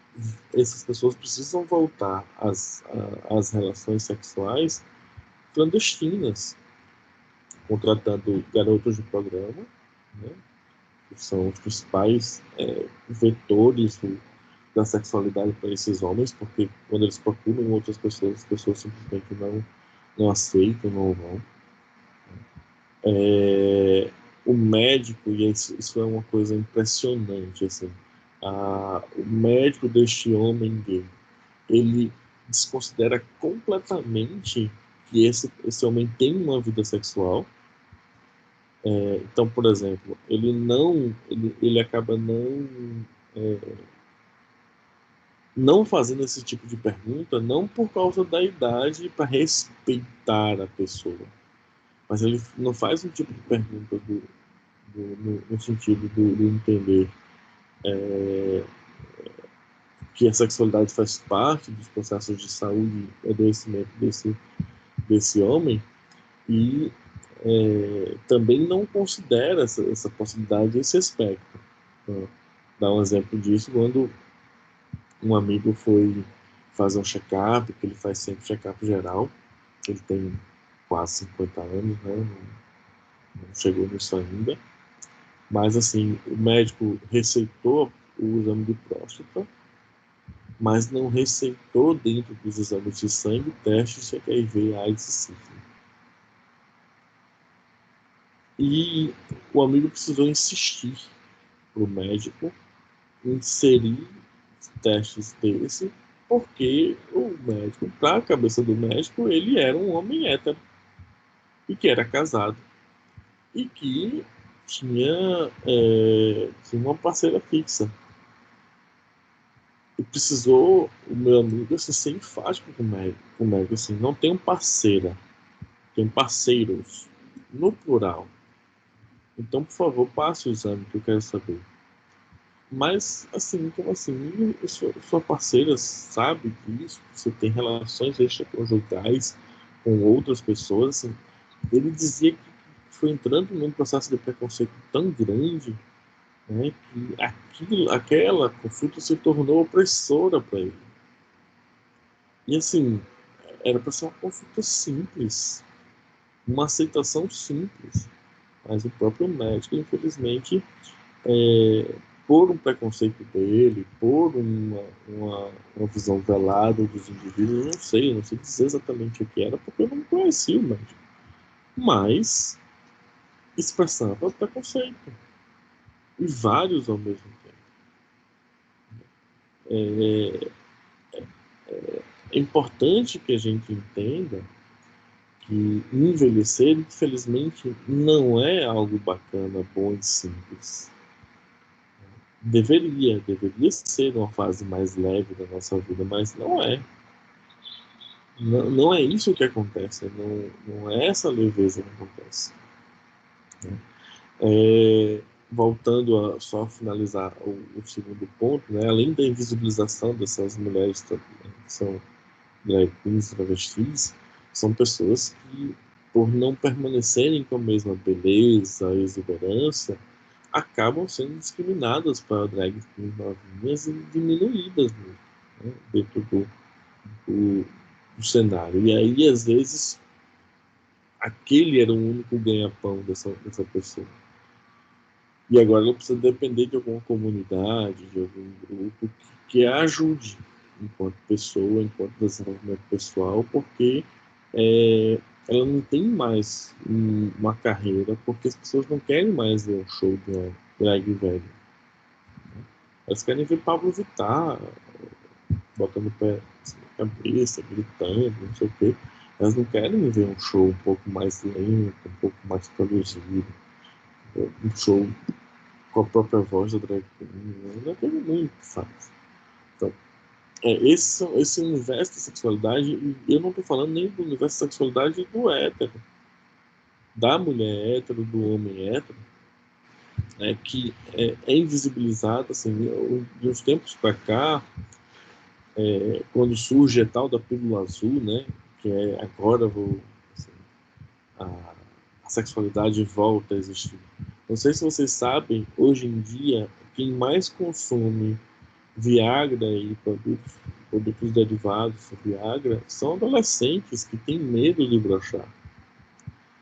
[SPEAKER 1] essas pessoas precisam voltar às relações sexuais clandestinas, contratando garotos de programa, né, que são os principais vetores da sexualidade para esses homens, porque quando eles procuram outras pessoas, as pessoas simplesmente não aceitam, não vão. O médico, e isso é uma coisa impressionante, assim, o médico deste homem gay, ele desconsidera completamente que esse homem tem uma vida sexual. Então, por exemplo, ele acaba não fazendo esse tipo de pergunta, não por causa da idade, para respeitar a pessoa, mas ele não faz um tipo de pergunta no sentido do entender que a sexualidade faz parte dos processos de saúde e adoecimento desse homem, e também não considera essa possibilidade, esse aspecto. Então, dá um exemplo disso quando um amigo foi fazer um check-up, que ele faz sempre check-up geral, ele tem quase 50 anos, né? Não chegou nisso ainda, mas assim, o médico receitou o exame de próstata, mas não receitou dentro dos exames de sangue testes de HIV, AIDS e sífilis. E o amigo precisou insistir para o médico inserir testes desse, porque o médico, para a cabeça do médico, ele era um homem hétero e que era casado e que tinha uma parceira fixa. E precisou o meu amigo assim, ser enfático com o médico assim, não tem um parceira, tem parceiros, no plural. Então, por favor, passe o exame que eu quero saber. Mas, assim, como assim? Sua parceira sabe disso? Você tem relações extraconjugais com outras pessoas? Assim, ele dizia que foi entrando num processo de preconceito tão grande, né, que aquela consulta se tornou opressora para ele. E, assim, era para ser uma consulta simples, uma aceitação simples. Mas o próprio médico, infelizmente, é, por um preconceito dele, por uma visão velada dos indivíduos, eu não sei dizer exatamente o que era, porque eu não conhecia o médico. Mas expressava preconceito, e vários ao mesmo tempo. É importante que a gente entenda que envelhecer, infelizmente, não é algo bacana, bom e simples. Deveria ser uma fase mais leve da nossa vida, mas não é. Não é isso que acontece, não é essa leveza que acontece. Voltando a só finalizar o segundo ponto, né, além da invisibilização dessas mulheres que são drag queens, travestis, são pessoas que, por não permanecerem com a mesma beleza e exuberância, acabam sendo discriminadas para drag queens novinhas e diminuídas, né, dentro do cenário. E aí, às vezes, aquele era o único ganha-pão dessa pessoa. E agora ela precisa depender de alguma comunidade, de algum grupo que a ajude enquanto pessoa, enquanto desenvolvimento pessoal, porque ela não tem mais uma carreira, porque as pessoas não querem mais ver um show de uma drag velha. Elas querem ver Pablo Vittar botando o pé na cabeça, gritando, não sei o quê. Elas não querem ver um show um pouco mais lento, um pouco mais produzido, um show com a própria voz da drag queen. Não é todo mundo que faz. Então, esse universo da sexualidade, e eu não estou falando nem do universo da sexualidade do hétero, da mulher hétero, do homem hétero, que é invisibilizado, assim, de uns tempos para cá, quando surge a tal da pílula azul, né, que é agora assim, a sexualidade volta a existir. Não sei se vocês sabem, hoje em dia, quem mais consome Viagra e produtos derivados do Viagra são adolescentes que têm medo de brochar.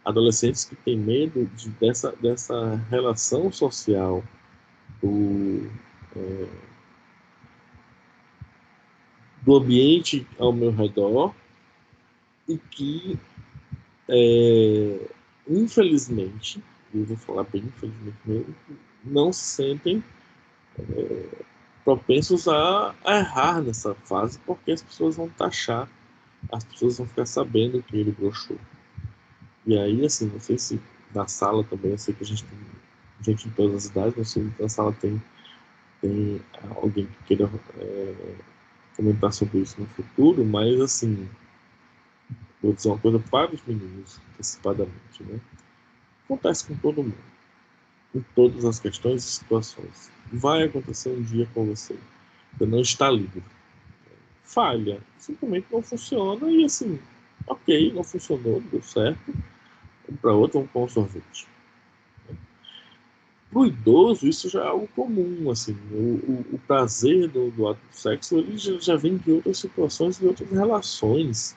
[SPEAKER 1] Adolescentes que têm medo dessa relação social do ambiente ao meu redor e que, infelizmente, eu vou falar bem infelizmente mesmo, não se sentem propensos a errar nessa fase, porque as pessoas vão taxar, as pessoas vão ficar sabendo que ele broxou. E aí, assim, não sei se na sala também, eu sei que a gente tem gente em todas as idades, não sei se na sala tem alguém que queira comentar sobre isso no futuro, mas, assim, vou dizer uma coisa para os meninos, antecipadamente, né? Acontece com todo mundo, em todas as questões e situações. Vai acontecer um dia com você, você não está livre. Falha, simplesmente não funciona e, assim, ok, não funcionou, deu certo, vamos para outro, vamos para um sorvete. Para o idoso, isso já é algo comum, assim, o prazer do ato do sexo, ele já vem de outras situações, de outras relações,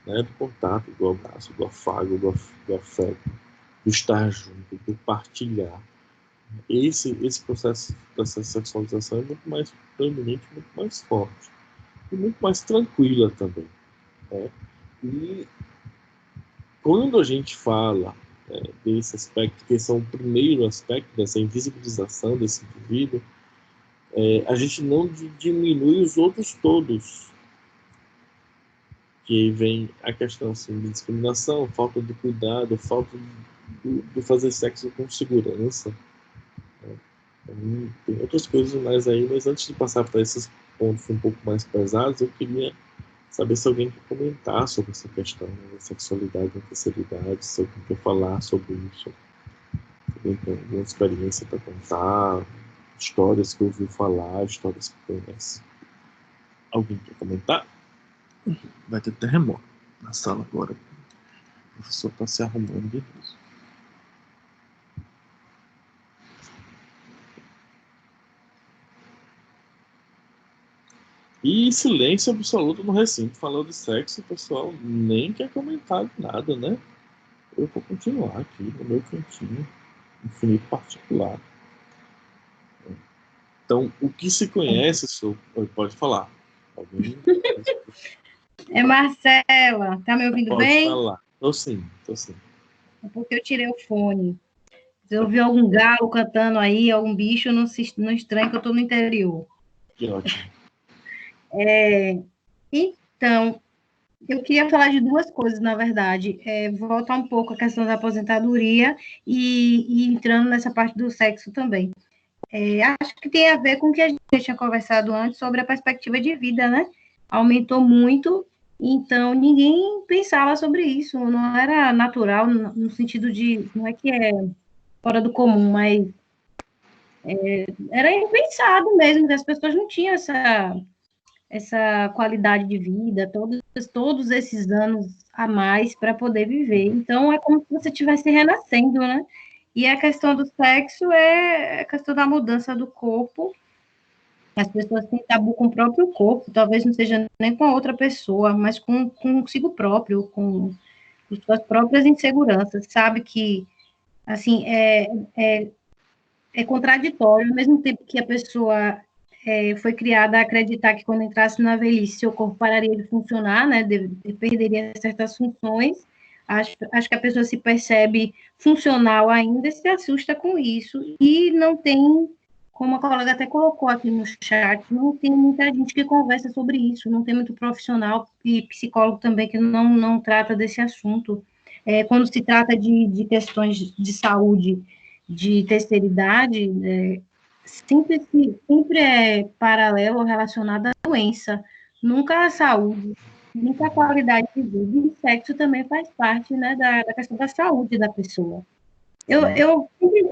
[SPEAKER 1] né, do contato, do abraço, do afago, do afeto, do estar junto, do partilhar. Esse processo dessa sexualização é muito mais preeminente, muito mais forte e muito mais tranquila também, né? E quando a gente fala desse aspecto, que esse é o primeiro aspecto dessa invisibilização desse indivíduo, a gente não diminui os outros todos, que vem a questão assim, de discriminação, falta de cuidado, falta de fazer sexo com segurança. Então, tem outras coisas mais aí, mas antes de passar para esses pontos um pouco mais pesados, eu queria saber se alguém quer comentar sobre essa questão, né, da sexualidade na terceira idade, se alguém quer falar sobre isso, se alguém tem alguma experiência para contar, histórias que ouviu falar, histórias que conhece. Alguém quer comentar? Vai ter terremoto na sala agora. O professor está se arrumando de novo. E silêncio absoluto no recinto. Falando de sexo, o pessoal nem quer comentar nada, né? Eu vou continuar aqui no meu cantinho infinito particular. Então, o que se conhece sobre... Pode falar. Alguém...
[SPEAKER 3] É Marcela, tá me ouvindo
[SPEAKER 1] Pode
[SPEAKER 3] bem?
[SPEAKER 1] falar. Tô sim.
[SPEAKER 3] É porque eu tirei o fone. Se eu ouvir algum galo cantando aí, algum bicho, não estranho que eu estou no interior.
[SPEAKER 1] Que ótimo.
[SPEAKER 3] Então,
[SPEAKER 4] Eu queria falar de duas coisas, na verdade. Voltar um pouco à questão da aposentadoria e entrando nessa parte do sexo também. Acho que tem a ver com o que a gente tinha conversado antes sobre a perspectiva de vida, né? Aumentou muito, então ninguém pensava sobre isso, não era natural, no sentido de, não é que é fora do comum, mas era impensado mesmo, que as pessoas não tinham essa qualidade de vida, todos esses anos a mais para poder viver. Então, é como se você estivesse renascendo, né? E a questão do sexo é a questão da mudança do corpo. As pessoas têm tabu com o próprio corpo, talvez não seja nem com a outra pessoa, mas com consigo próprio, com suas próprias inseguranças. Sabe que, assim, é contraditório, ao mesmo tempo que a pessoa foi criada a acreditar que quando entrasse na velhice, seu corpo pararia de funcionar, né, perderia certas funções. Acho que a pessoa se percebe funcional ainda e se assusta com isso. E não tem, como a colega até colocou aqui no chat, não tem muita gente que conversa sobre isso, não tem muito profissional e psicólogo também que não trata desse assunto. Quando se trata de questões de saúde, de terceira idade, sempre é paralelo ou relacionado à doença, nunca à saúde, nunca à qualidade de vida. E sexo também faz parte, né, da questão da saúde da pessoa. Eu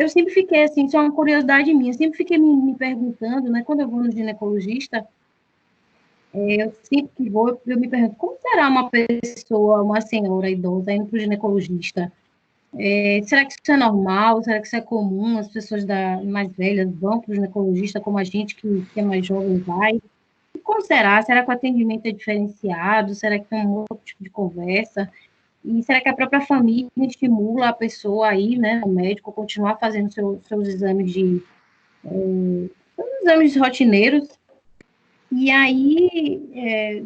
[SPEAKER 4] sempre fiquei assim, isso é uma curiosidade minha, sempre fiquei me perguntando, né, quando eu vou no ginecologista, eu sempre que vou, eu me pergunto, como será uma pessoa, uma senhora idosa indo para o ginecologista? Será que isso é normal? Será que isso é comum? As pessoas mais velhas vão para o ginecologista, como a gente que é mais jovem vai? E como será? Será que o atendimento é diferenciado? Será que tem um outro tipo de conversa? E será que a própria família estimula a pessoa aí, né, o médico, a continuar fazendo seus exames rotineiros? E aí,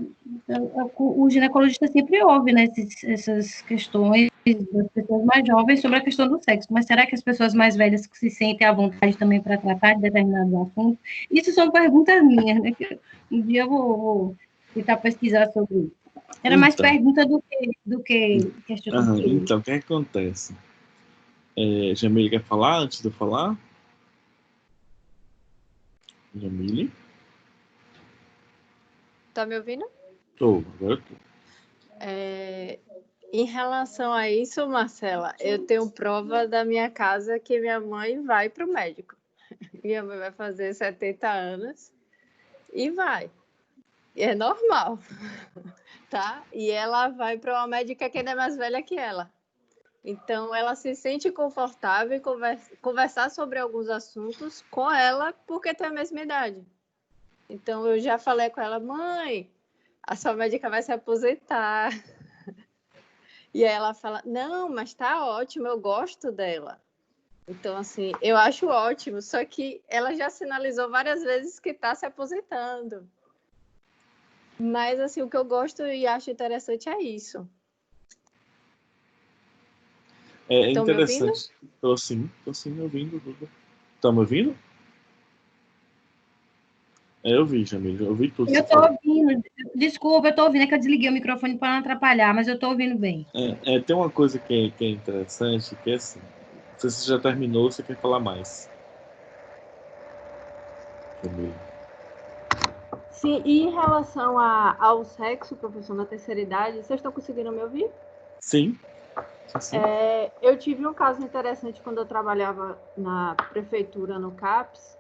[SPEAKER 4] o ginecologista sempre ouve, né, essas questões das pessoas mais jovens sobre a questão do sexo, mas será que as pessoas mais velhas se sentem à vontade também para tratar de determinados assuntos? Isso são perguntas minhas, né, que um dia eu vou tentar pesquisar sobre isso. Era mais pergunta do que questionamento.
[SPEAKER 1] Então, o que acontece? Jamile quer falar antes de eu falar? Jamile?
[SPEAKER 5] Tá me ouvindo?
[SPEAKER 1] Tô, agora tô.
[SPEAKER 5] Em relação a isso, Marcela, eu tenho prova da minha casa que minha mãe vai para o médico. Minha mãe vai fazer 70 anos e vai. É normal, tá? E ela vai para uma médica que ainda é mais velha que ela. Então, ela se sente confortável em conversar sobre alguns assuntos com ela, porque tem a mesma idade. Então, eu já falei com ela, mãe, a sua médica vai se aposentar. E aí ela fala, não, mas tá ótimo, eu gosto dela. Então, assim, eu acho ótimo, só que ela já sinalizou várias vezes que está se aposentando. Mas, assim, o que eu gosto e acho interessante é isso.
[SPEAKER 1] É interessante. Estou sim me ouvindo, Duda. Tá me ouvindo? Eu vi, Jamile, eu vi tudo.
[SPEAKER 4] Eu tô ouvindo, desculpa, eu tô ouvindo, é que eu desliguei o microfone para não atrapalhar, mas eu tô ouvindo bem.
[SPEAKER 1] Tem uma coisa que é interessante, que é assim, não sei se você já terminou ou você quer falar mais. Jamile.
[SPEAKER 5] Sim, e em relação ao sexo, professor, na terceira idade, vocês estão conseguindo me ouvir?
[SPEAKER 1] Sim.
[SPEAKER 5] Eu tive um caso interessante quando eu trabalhava na prefeitura, no CAPS,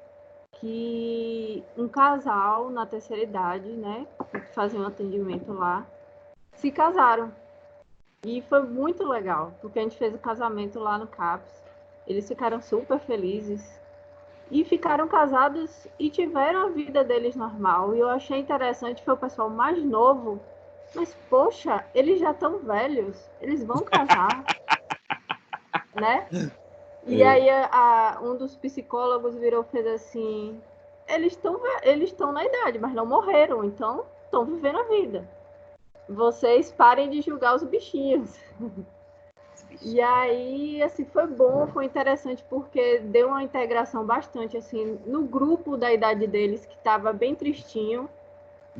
[SPEAKER 5] que um casal na terceira idade, né, que fazia um atendimento lá, se casaram. E foi muito legal, porque a gente fez o casamento lá no CAPS. Eles ficaram super felizes e ficaram casados e tiveram a vida deles normal. E eu achei interessante, foi o pessoal mais novo. Mas, poxa, eles já estão velhos, eles vão casar, né? E aí um dos psicólogos virou e fez assim, eles estão na idade, mas não morreram, então estão vivendo a vida. Vocês parem de julgar os bichinhos. E aí, assim, foi bom, foi interessante, porque deu uma integração bastante, assim, no grupo da idade deles, que estava bem tristinho.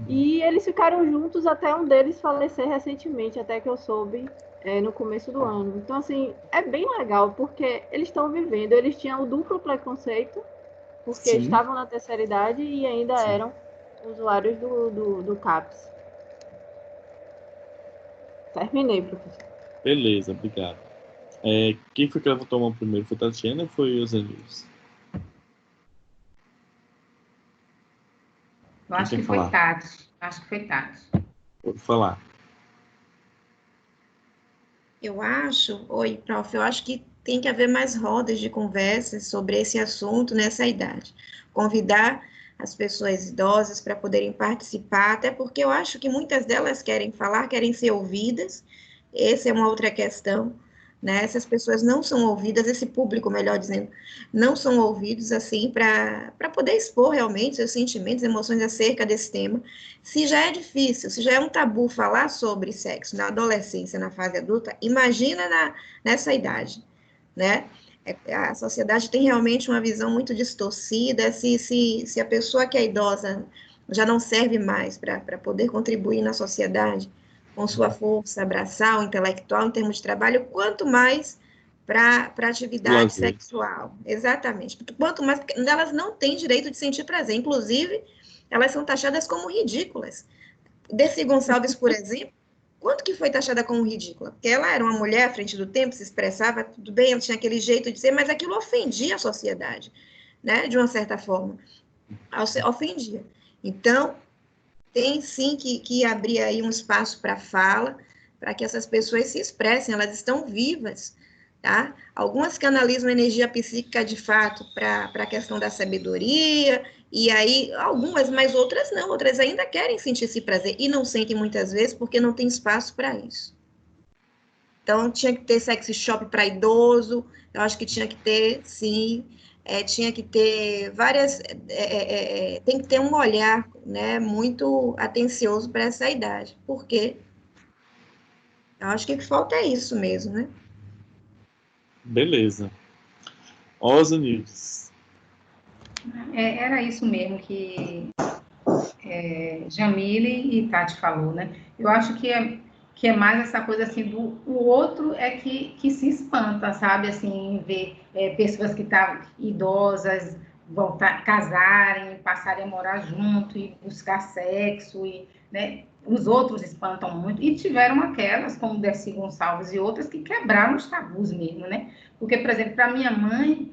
[SPEAKER 5] E eles ficaram juntos até um deles falecer recentemente, até que eu soube, no começo do ano. Então, assim, é bem legal, porque eles estão vivendo, eles tinham o duplo preconceito, porque
[SPEAKER 1] Sim,
[SPEAKER 5] estavam na terceira idade e ainda
[SPEAKER 1] sim.
[SPEAKER 5] eram usuários do CAPS. Terminei, professor.
[SPEAKER 1] Beleza, obrigado. Quem foi que levantou a mão primeiro? Foi Tatiana ou foi o Zenils?
[SPEAKER 3] Eu
[SPEAKER 1] Quem
[SPEAKER 3] acho
[SPEAKER 1] quer
[SPEAKER 3] que foi
[SPEAKER 1] falar?
[SPEAKER 3] Tati. Acho que foi Tati.
[SPEAKER 1] Pode falar.
[SPEAKER 2] Oi, prof, eu acho que tem que haver mais rodas de conversas sobre esse assunto nessa idade. Convidar as pessoas idosas para poderem participar, até porque eu acho que muitas delas querem falar, querem ser ouvidas. Essa é uma outra questão, né? Essas pessoas não são ouvidas, esse público, melhor dizendo, não são ouvidos assim para poder expor realmente seus sentimentos, emoções acerca desse tema. Se já é difícil, se já é um tabu falar sobre sexo na adolescência, na fase adulta, imagina nessa idade, né? A sociedade tem realmente uma visão muito distorcida. Se a pessoa que é idosa já não serve mais para poder contribuir na sociedade com sua força abraçal, intelectual, em termos de trabalho, quanto mais para atividade
[SPEAKER 1] Lazer.
[SPEAKER 2] sexual. Exatamente. Quanto mais, porque elas não têm direito de sentir prazer. Inclusive, elas são taxadas como ridículas. Dercy Gonçalves, por exemplo, quanto que foi taxada como ridícula? Porque ela era uma mulher à frente do tempo, se expressava, tudo bem, ela tinha aquele jeito de ser, mas aquilo ofendia a sociedade, né? De uma certa forma. Ofendia. Então, tem sim que abrir aí um espaço para fala, para que essas pessoas se expressem, elas estão vivas, tá? Algumas canalizam energia psíquica de fato para a questão da sabedoria, e aí algumas, mas outras não, outras ainda querem sentir esse prazer, e não sentem muitas vezes porque não tem espaço para isso. Então, tinha que ter sex shop para idoso, eu acho que tinha que ter, sim, tinha que ter várias, tem que ter um olhar, né, muito atencioso para essa idade, porque eu acho que o que falta é isso mesmo, né?
[SPEAKER 1] Beleza. Ó, Zenils.
[SPEAKER 3] Era isso mesmo que Jamile e Tati falou, né? Eu acho que é mais essa coisa assim do o outro é que se espanta, sabe? Assim, ver pessoas que estão idosas voltar, casarem, passarem a morar junto e buscar sexo, e, né? Os outros espantam muito. E tiveram aquelas, como Dercy Gonçalves e outras, que quebraram os tabus mesmo, né? Porque, por exemplo, para minha mãe,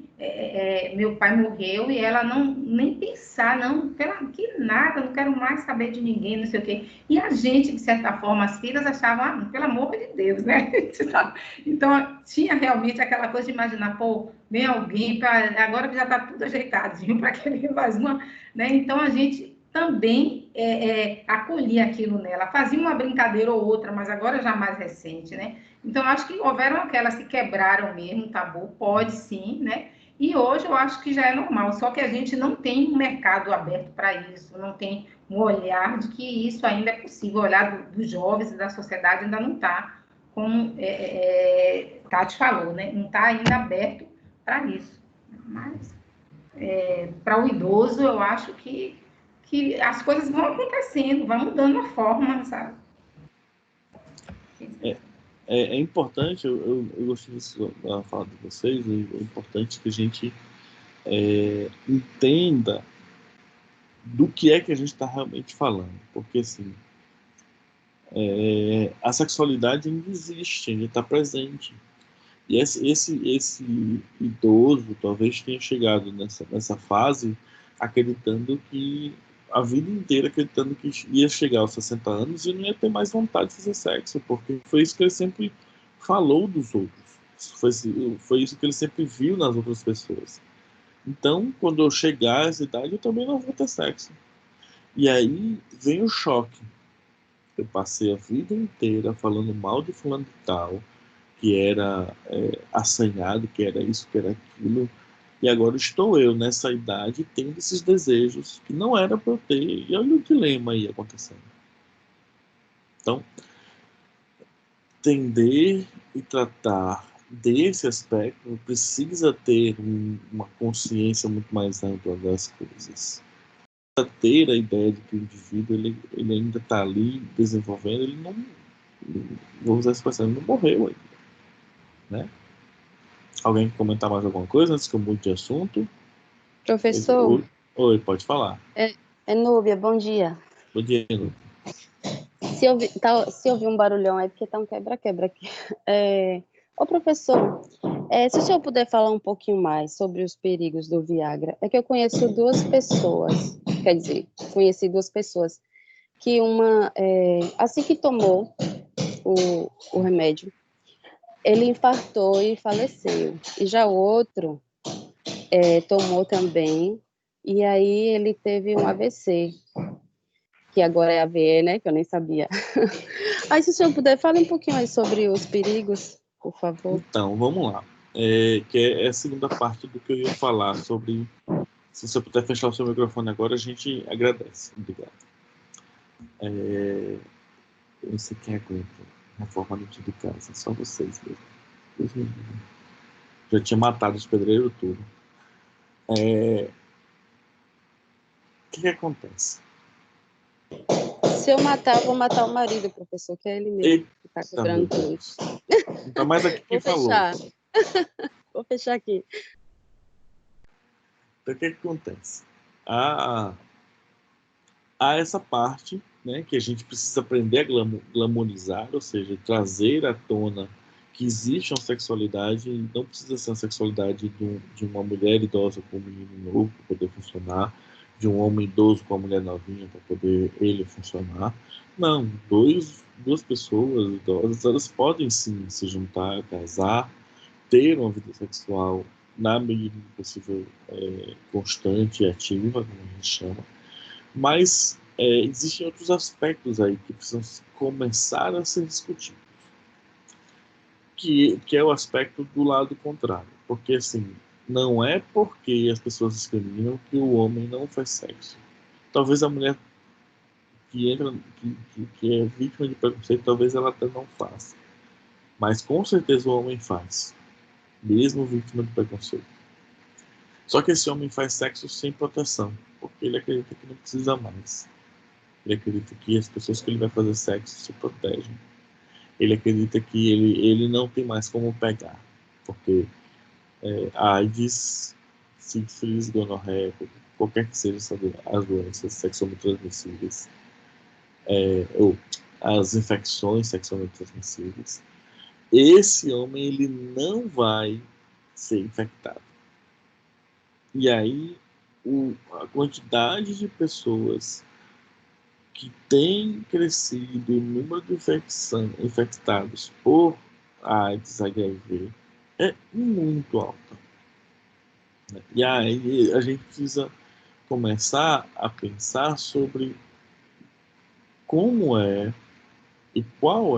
[SPEAKER 3] meu pai morreu e ela não nem pensar, não, que nada, não quero mais saber de ninguém, não sei o quê. E a gente, de certa forma, as filhas achavam, pelo amor de Deus, né? Então, tinha realmente aquela coisa de imaginar, pô, vem alguém, agora que já está tudo ajeitadinho, para que venha mais uma, né? Então, a gente também acolhia aquilo nela, fazia uma brincadeira ou outra, mas agora já mais recente, né? Então, acho que houveram aquelas que quebraram mesmo o tabu, pode sim, né? E hoje eu acho que já é normal, só que a gente não tem um mercado aberto para isso, não tem um olhar de que isso ainda é possível, o olhar dos jovens e da sociedade ainda não está, como Tati falou, né? Não está ainda aberto para isso. Mas para o idoso, eu acho que as coisas vão acontecendo, vão mudando a forma, sabe?
[SPEAKER 1] É importante, eu gostei da fala de vocês, é importante que a gente entenda do que é que a gente está realmente falando, porque assim, a sexualidade ainda existe, ainda está presente. E esse idoso talvez tenha chegado nessa fase acreditando que a vida inteira acreditando que ia chegar aos 60 anos e não ia ter mais vontade de fazer sexo, porque foi isso que ele sempre falou dos outros. Foi isso que ele sempre viu nas outras pessoas. Então, quando eu chegar a essa idade, eu também não vou ter sexo. E aí vem o choque. Eu passei a vida inteira falando mal de fulano de tal, que era assanhado, que era isso, que era aquilo. E agora estou eu nessa idade tendo esses desejos que não era para eu ter. E olha o dilema aí acontecendo. Então, entender e tratar desse aspecto precisa ter uma consciência muito mais ampla das coisas. ter a ideia de que o indivíduo ele ainda está ali desenvolvendo, ele não, vou usar essa expressão, ele não morreu ainda, né? Alguém quer comentar mais alguma coisa antes que eu mude de assunto?
[SPEAKER 6] Professor,
[SPEAKER 1] Oi, pode falar.
[SPEAKER 6] é Núbia, bom dia.
[SPEAKER 1] Bom dia, Nú.
[SPEAKER 6] Se ouvir um barulhão é porque tá um quebra-quebra aqui. Ô, professor, se o senhor puder falar um pouquinho mais sobre os perigos do Viagra, é que eu conheço duas pessoas, que uma, assim que tomou o remédio, ele infartou e faleceu. E já o outro tomou também, e aí ele teve um AVC, que agora é AVE, né, que eu nem sabia. Aí, se o senhor puder, fale um pouquinho aí sobre os perigos, por favor.
[SPEAKER 1] Então, vamos lá. Que é a segunda parte do que eu ia falar sobre. Se você puder fechar o seu microfone agora, a gente agradece. Obrigado. Eu não sei quem aguenta reforma dentro de casa, só vocês mesmo. Deus me livre. Já tinha matado os pedreiros tudo. O que acontece?
[SPEAKER 6] Se eu matar, eu vou matar o marido, professor, que é ele mesmo que está cobrando tudo.
[SPEAKER 1] Então, mais aqui quem falou.
[SPEAKER 6] Vou fechar aqui.
[SPEAKER 1] Então, o que acontece? Há essa parte, né, que a gente precisa aprender a glamorizar, ou seja, trazer à tona que existe uma sexualidade, e não precisa ser uma sexualidade de uma mulher idosa com um menino novo para poder funcionar, de um homem idoso com uma mulher novinha para poder ele funcionar. Não, duas pessoas idosas, elas podem sim se juntar, casar, ter uma vida sexual na medida do possível constante e ativa, como a gente chama, mas existem outros aspectos aí que precisam começar a ser discutidos, que é o aspecto do lado contrário, porque assim, não é porque as pessoas discriminam que o homem não faz sexo. Talvez a mulher que é vítima de preconceito, talvez ela até não faça, mas com certeza o homem faz, mesmo vítima de preconceito. Só que esse homem faz sexo sem proteção, porque ele acredita que não precisa mais. Ele acredita que as pessoas que ele vai fazer sexo se protegem. Ele acredita que ele não tem mais como pegar, porque a AIDS, sífilis, gonorreia, qualquer que seja as doenças sexualmente transmissíveis, ou as infecções sexualmente transmissíveis, esse homem ele não vai ser infectado. E aí a quantidade de pessoas que tem crescido o número de infectados por AIDS, HIV, é muito alta. E aí a gente precisa começar a pensar sobre como e qual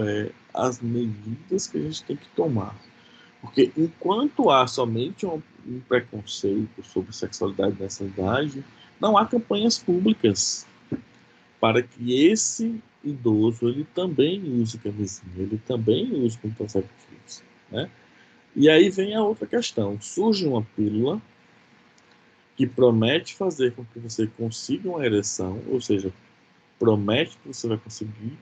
[SPEAKER 1] as medidas que a gente tem que tomar. Porque enquanto há somente um preconceito sobre sexualidade nessa idade, não há campanhas públicas para que esse idoso ele também use camisinha, ele também use contraceptivos, né? E aí vem a outra questão. Surge uma pílula que promete fazer com que você consiga uma ereção, ou seja, promete que você vai conseguir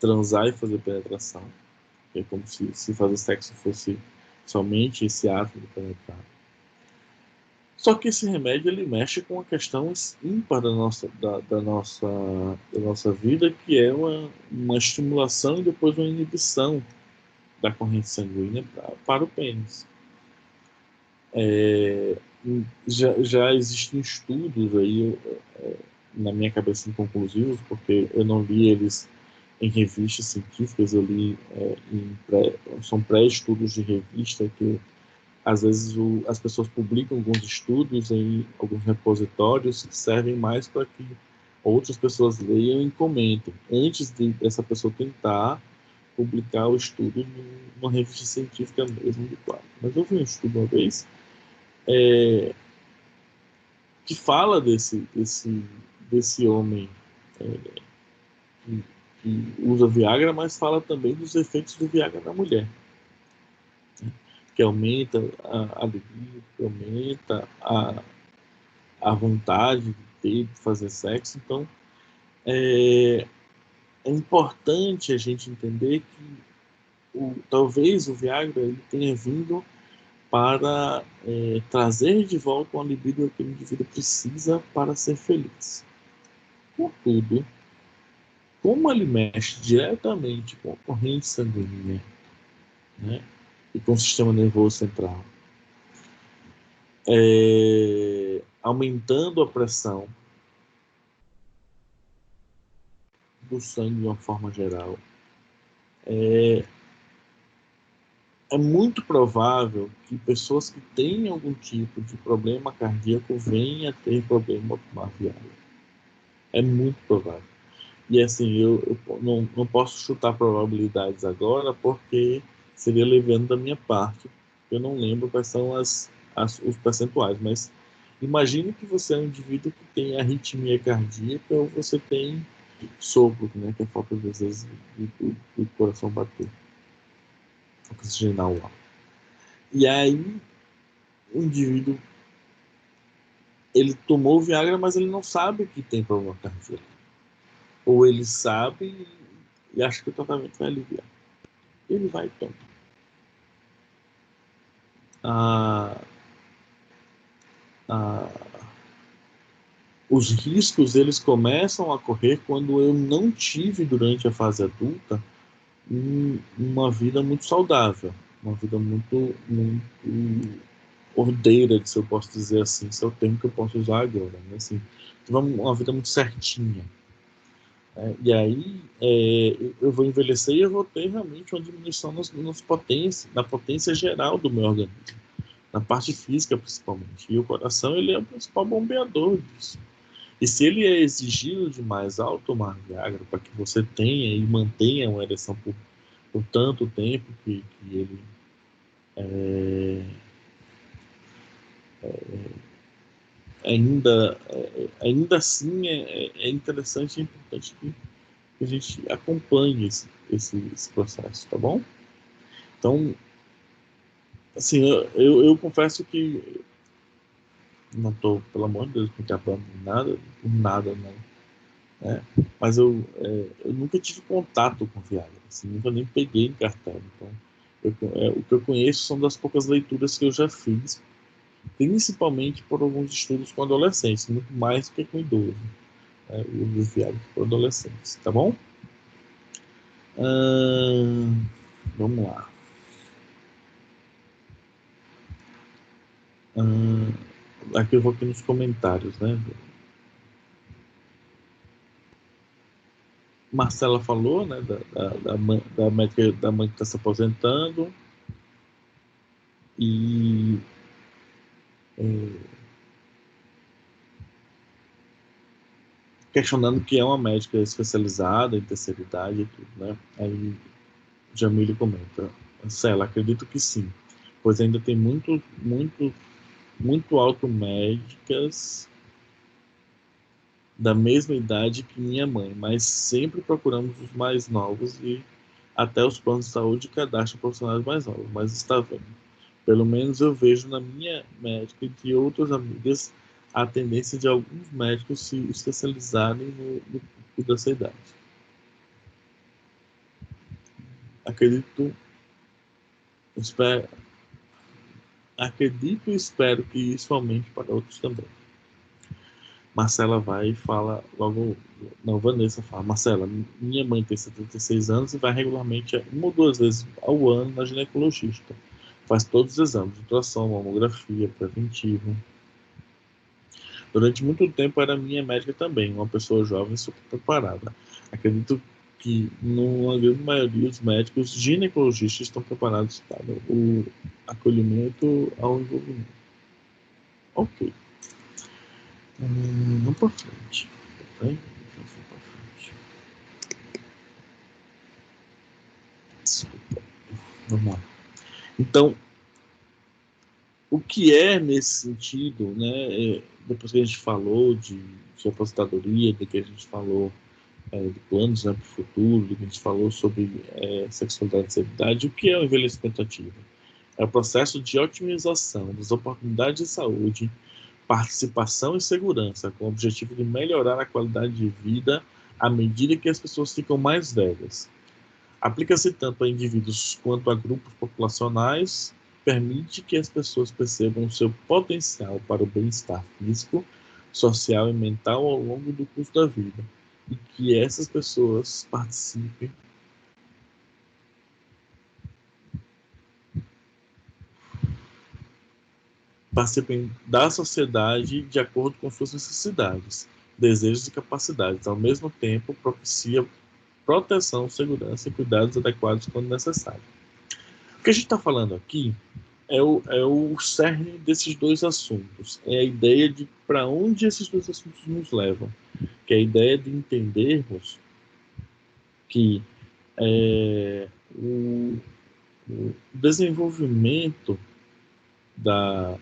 [SPEAKER 1] transar e fazer penetração. É como se fazer sexo fosse somente esse ato de penetrar. Só que esse remédio ele mexe com a questão ímpar da nossa vida, que é uma estimulação e depois uma inibição da corrente sanguínea para o pênis. Já existem estudos aí, na minha cabeça, inconclusivos, porque eu não li eles em revistas científicas, eu li são pré-estudos de revista que às vezes as pessoas publicam alguns estudos em alguns repositórios que servem mais para que outras pessoas leiam e comentem, antes dessa pessoa tentar publicar o estudo numa revista científica mesmo de quadro. Mas eu vi um estudo uma vez que fala desse homem que usa Viagra, mas fala também dos efeitos do Viagra na mulher, que aumenta a libido, que aumenta a vontade de de fazer sexo. Então, é importante a gente entender que talvez o Viagra ele tenha vindo para trazer de volta uma libido que o indivíduo precisa para ser feliz. Contudo, como ele mexe diretamente com a corrente sanguínea, né, e com o sistema nervoso central, aumentando a pressão do sangue de uma forma geral, é muito provável que pessoas que têm algum tipo de problema cardíaco venham a ter problema com a Viagra. É muito provável. E assim, eu não posso chutar probabilidades agora, porque seria levando da minha parte. Eu não lembro quais são os percentuais, mas imagine que você é um indivíduo que tem arritmia cardíaca ou você tem sopro, né, que é falta, às vezes, do coração bater, oxigenar o ar. E aí, o indivíduo, ele tomou Viagra, mas ele não sabe que tem problema cardíaco. Ou ele sabe e acha que o tratamento vai aliviar. Ele vai tomar. Os riscos, eles começam a correr quando eu não tive, durante a fase adulta, uma vida muito saudável, uma vida muito ordeira, se eu posso dizer assim, se é o termo que eu posso usar agora, né? Assim, uma vida muito certinha. E aí eu vou envelhecer e eu vou ter realmente uma diminuição na potência geral do meu organismo, na parte física principalmente. E o coração, ele é o principal bombeador disso. E se ele é exigido demais ao tomar Viagra para que você tenha e mantenha uma ereção por tanto tempo que ele ainda assim é interessante e importante que a gente acompanhe esse processo, tá bom? Então, assim, eu confesso que não estou, pelo amor de Deus, me acabando por nada, não. Mas eu nunca tive contato com Viagra, assim, nunca nem peguei em cartão. Então, o que eu conheço são das poucas leituras que eu já fiz, principalmente por alguns estudos com adolescentes, muito mais do que com idosos, o uso de Viagra por adolescentes, tá bom? Vamos lá. Aqui eu vou aqui nos comentários, né? Marcela falou, né, da médica, da mãe que está se aposentando, e questionando que é uma médica especializada em terceira idade e tudo, né? Aí Jamile comenta: Marcela, acredito que sim, pois ainda tem muito alto médicas da mesma idade que minha mãe, mas sempre procuramos os mais novos e até os planos de saúde cadastram profissionais mais novos. Mas está vendo, pelo menos eu vejo na minha médica e de outras amigas a tendência de alguns médicos se especializarem no público dessa idade. Acredito e espero que isso aumente para outros também. Marcela vai e fala logo, não, Vanessa fala: Marcela, minha mãe tem 76 anos e vai regularmente 1 ou 2 vezes ao ano na ginecologista. Faz todos os exames, ultrassom, mamografia, preventivo. Durante muito tempo era minha médica também, uma pessoa jovem super preparada. Acredito que, na grande maioria, os médicos ginecologistas estão preparados para o acolhimento ao envolvimento. Ok. Vamos para frente. Desculpa. Vamos lá. Então, o que é nesse sentido, né? Depois que a gente falou de aposentadoria, de que a gente falou de planos, né, para o futuro, de que a gente falou sobre sexualidade e seriedade, o que é o envelhecimento ativo? É o processo de otimização das oportunidades de saúde participação e segurança, com o objetivo de melhorar a qualidade de vida à medida que as pessoas ficam mais velhas. Aplica-se tanto a indivíduos quanto a grupos populacionais, permite que as pessoas percebam o seu potencial para o bem-estar físico, social e mental ao longo do curso da vida, e que essas pessoas participem da sociedade de acordo com suas necessidades, desejos e capacidades. Ao mesmo tempo, propicia proteção, segurança e cuidados adequados quando necessário. O que a gente está falando aqui é o cerne desses dois assuntos. É a ideia de para onde esses dois assuntos nos levam. Que é a ideia de entendermos que o desenvolvimento do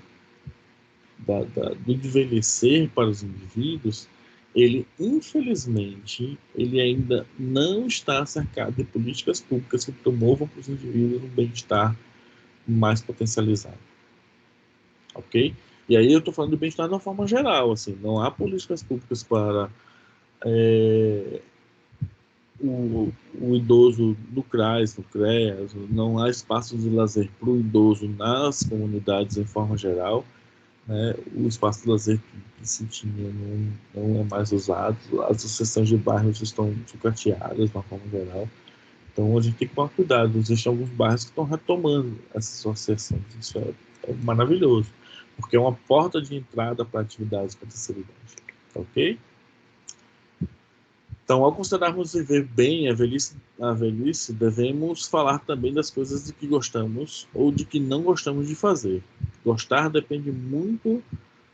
[SPEAKER 1] envelhecer para os indivíduos, ele, infelizmente, ele ainda não está cercado de políticas públicas que promovam para os indivíduos um bem-estar mais potencializado. Ok? E aí eu estou falando do bem-estar de uma forma geral, assim, não há políticas públicas para o idoso no CRAS, no CREAS, não há espaços de lazer para o idoso nas comunidades em forma geral, né? O espaço de lazer que se tinha não é mais usado, as associações de bairros estão sucateadas de uma forma geral, então a gente tem que tomar cuidado. Existem alguns bairros que estão retomando essas associações, isso é maravilhoso, porque é uma porta de entrada para atividades com a terceira idade, ok? Então, ao considerarmos viver bem a velhice, devemos falar também das coisas de que gostamos ou de que não gostamos de fazer. Gostar depende muito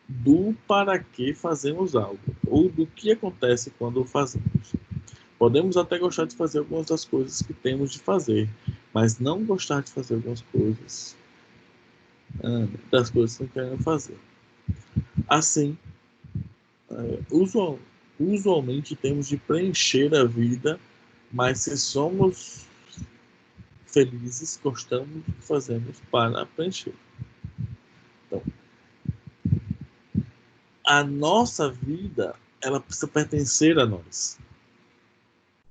[SPEAKER 1] do para que fazemos algo, ou do que acontece quando o fazemos. Podemos até gostar de fazer algumas das coisas que temos de fazer, mas não gostar de fazer algumas coisas das coisas que não queremos fazer. Assim, usualmente temos de preencher a vida, mas se somos felizes, gostamos do que fazemos para preencher. Então, a nossa vida, ela precisa pertencer a nós.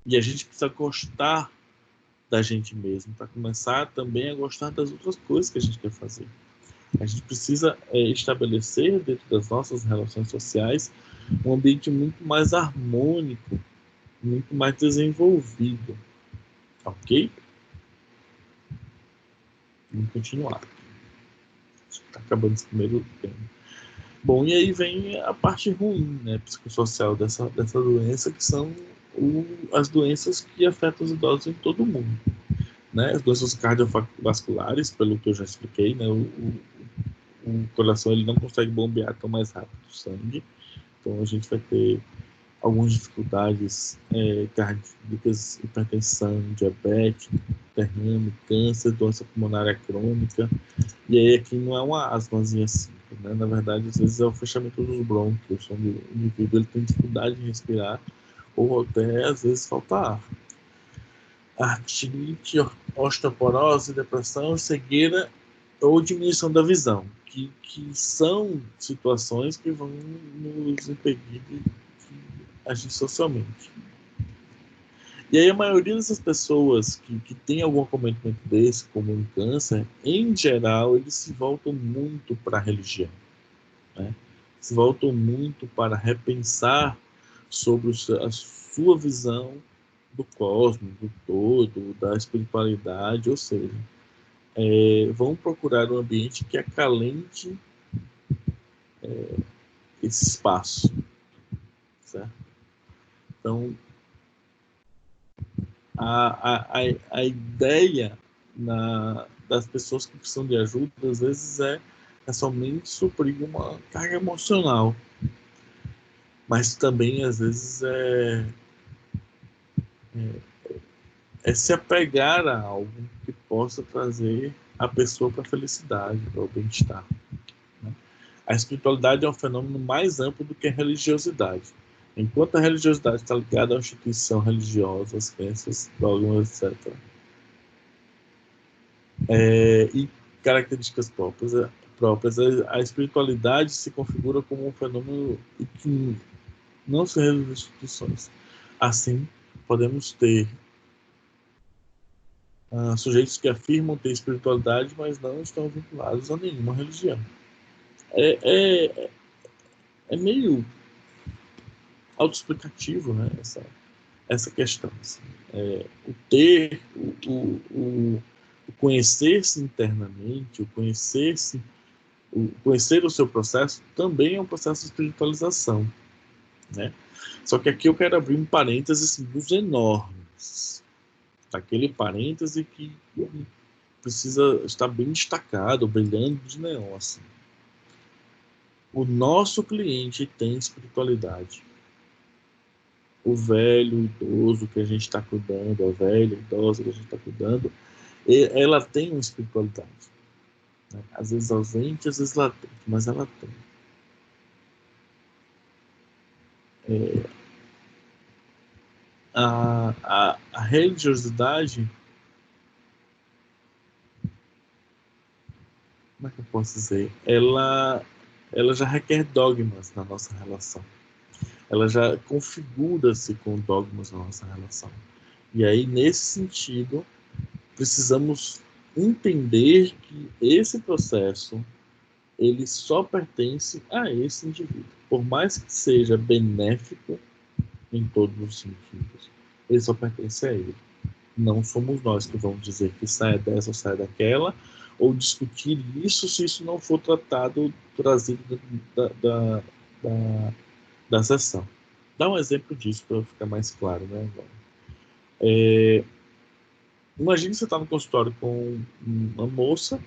[SPEAKER 1] E a gente precisa gostar da gente mesmo, para começar também a gostar das outras coisas que a gente quer fazer. A gente precisa estabelecer dentro das nossas relações sociais um ambiente muito mais harmônico, muito mais desenvolvido. Ok? Vamos continuar. Está acabando esse primeiro tema. Bom, e aí vem a parte ruim, né, psicossocial dessa doença, que são as doenças que afetam os idosos em todo o mundo. Né? As doenças cardiovasculares, pelo que eu já expliquei, né, o coração ele não consegue bombear tão mais rápido o sangue, então a gente vai ter algumas dificuldades cardíacas, hipertensão, diabetes, derrame, câncer, doença pulmonar crônica, e aí aqui não é uma asmazinha simples, né? Na verdade, às vezes é o fechamento dos brônquios, onde o indivíduo ele tem dificuldade de respirar, ou até às vezes falta ar. Artrite, osteoporose, depressão, cegueira ou diminuição da visão, que são situações que vão nos impedir de agir socialmente. E aí a maioria dessas pessoas que tem algum acometimento desse, como um câncer, em geral, eles se voltam muito para a religião, né? Se voltam muito para repensar sobre a sua visão do cosmos, do todo, da espiritualidade, ou seja, vão procurar um ambiente que acalente esse espaço, certo? Então, a ideia das pessoas que precisam de ajuda, às vezes, é somente suprir uma carga emocional, mas também, às vezes, é se apegar a algo que possa trazer a pessoa para a felicidade, para o bem-estar. Né? A espiritualidade é um fenômeno mais amplo do que a religiosidade. Enquanto a religiosidade está ligada à instituição religiosa, às crenças, dogmas, etc. E características próprias, próprias. A espiritualidade se configura como um fenômeno que não se reduz às instituições. Assim, podemos ter sujeitos que afirmam ter espiritualidade, mas não estão vinculados a nenhuma religião. É meio autoexplicativo, né, essa questão. Assim. O ter, o conhecer-se internamente, o conhecer o seu processo também é um processo de espiritualização, né? Só que aqui eu quero abrir um parênteses dos enormes, aquele parêntese que precisa estar bem destacado, brilhando de neon. Assim. O nosso cliente tem espiritualidade. O velho, o idoso que a gente está cuidando, a velha, a idosa que a gente está cuidando, ela tem uma espiritualidade. Né? Às vezes ausente, às vezes latente, mas ela tem. A religiosidade, como é que eu posso dizer? Ela já requer dogmas na nossa relação. Ela já configura-se com dogmas na nossa relação. E aí, nesse sentido, precisamos entender que esse processo ele só pertence a esse indivíduo. Por mais que seja benéfico em todos os sentidos, ele só pertence a ele. Não somos nós que vamos dizer que saia dessa ou saia daquela, ou discutir isso se isso não for trazido da sessão. Dá um exemplo disso para ficar mais claro, né? Imagine você está no consultório com uma moça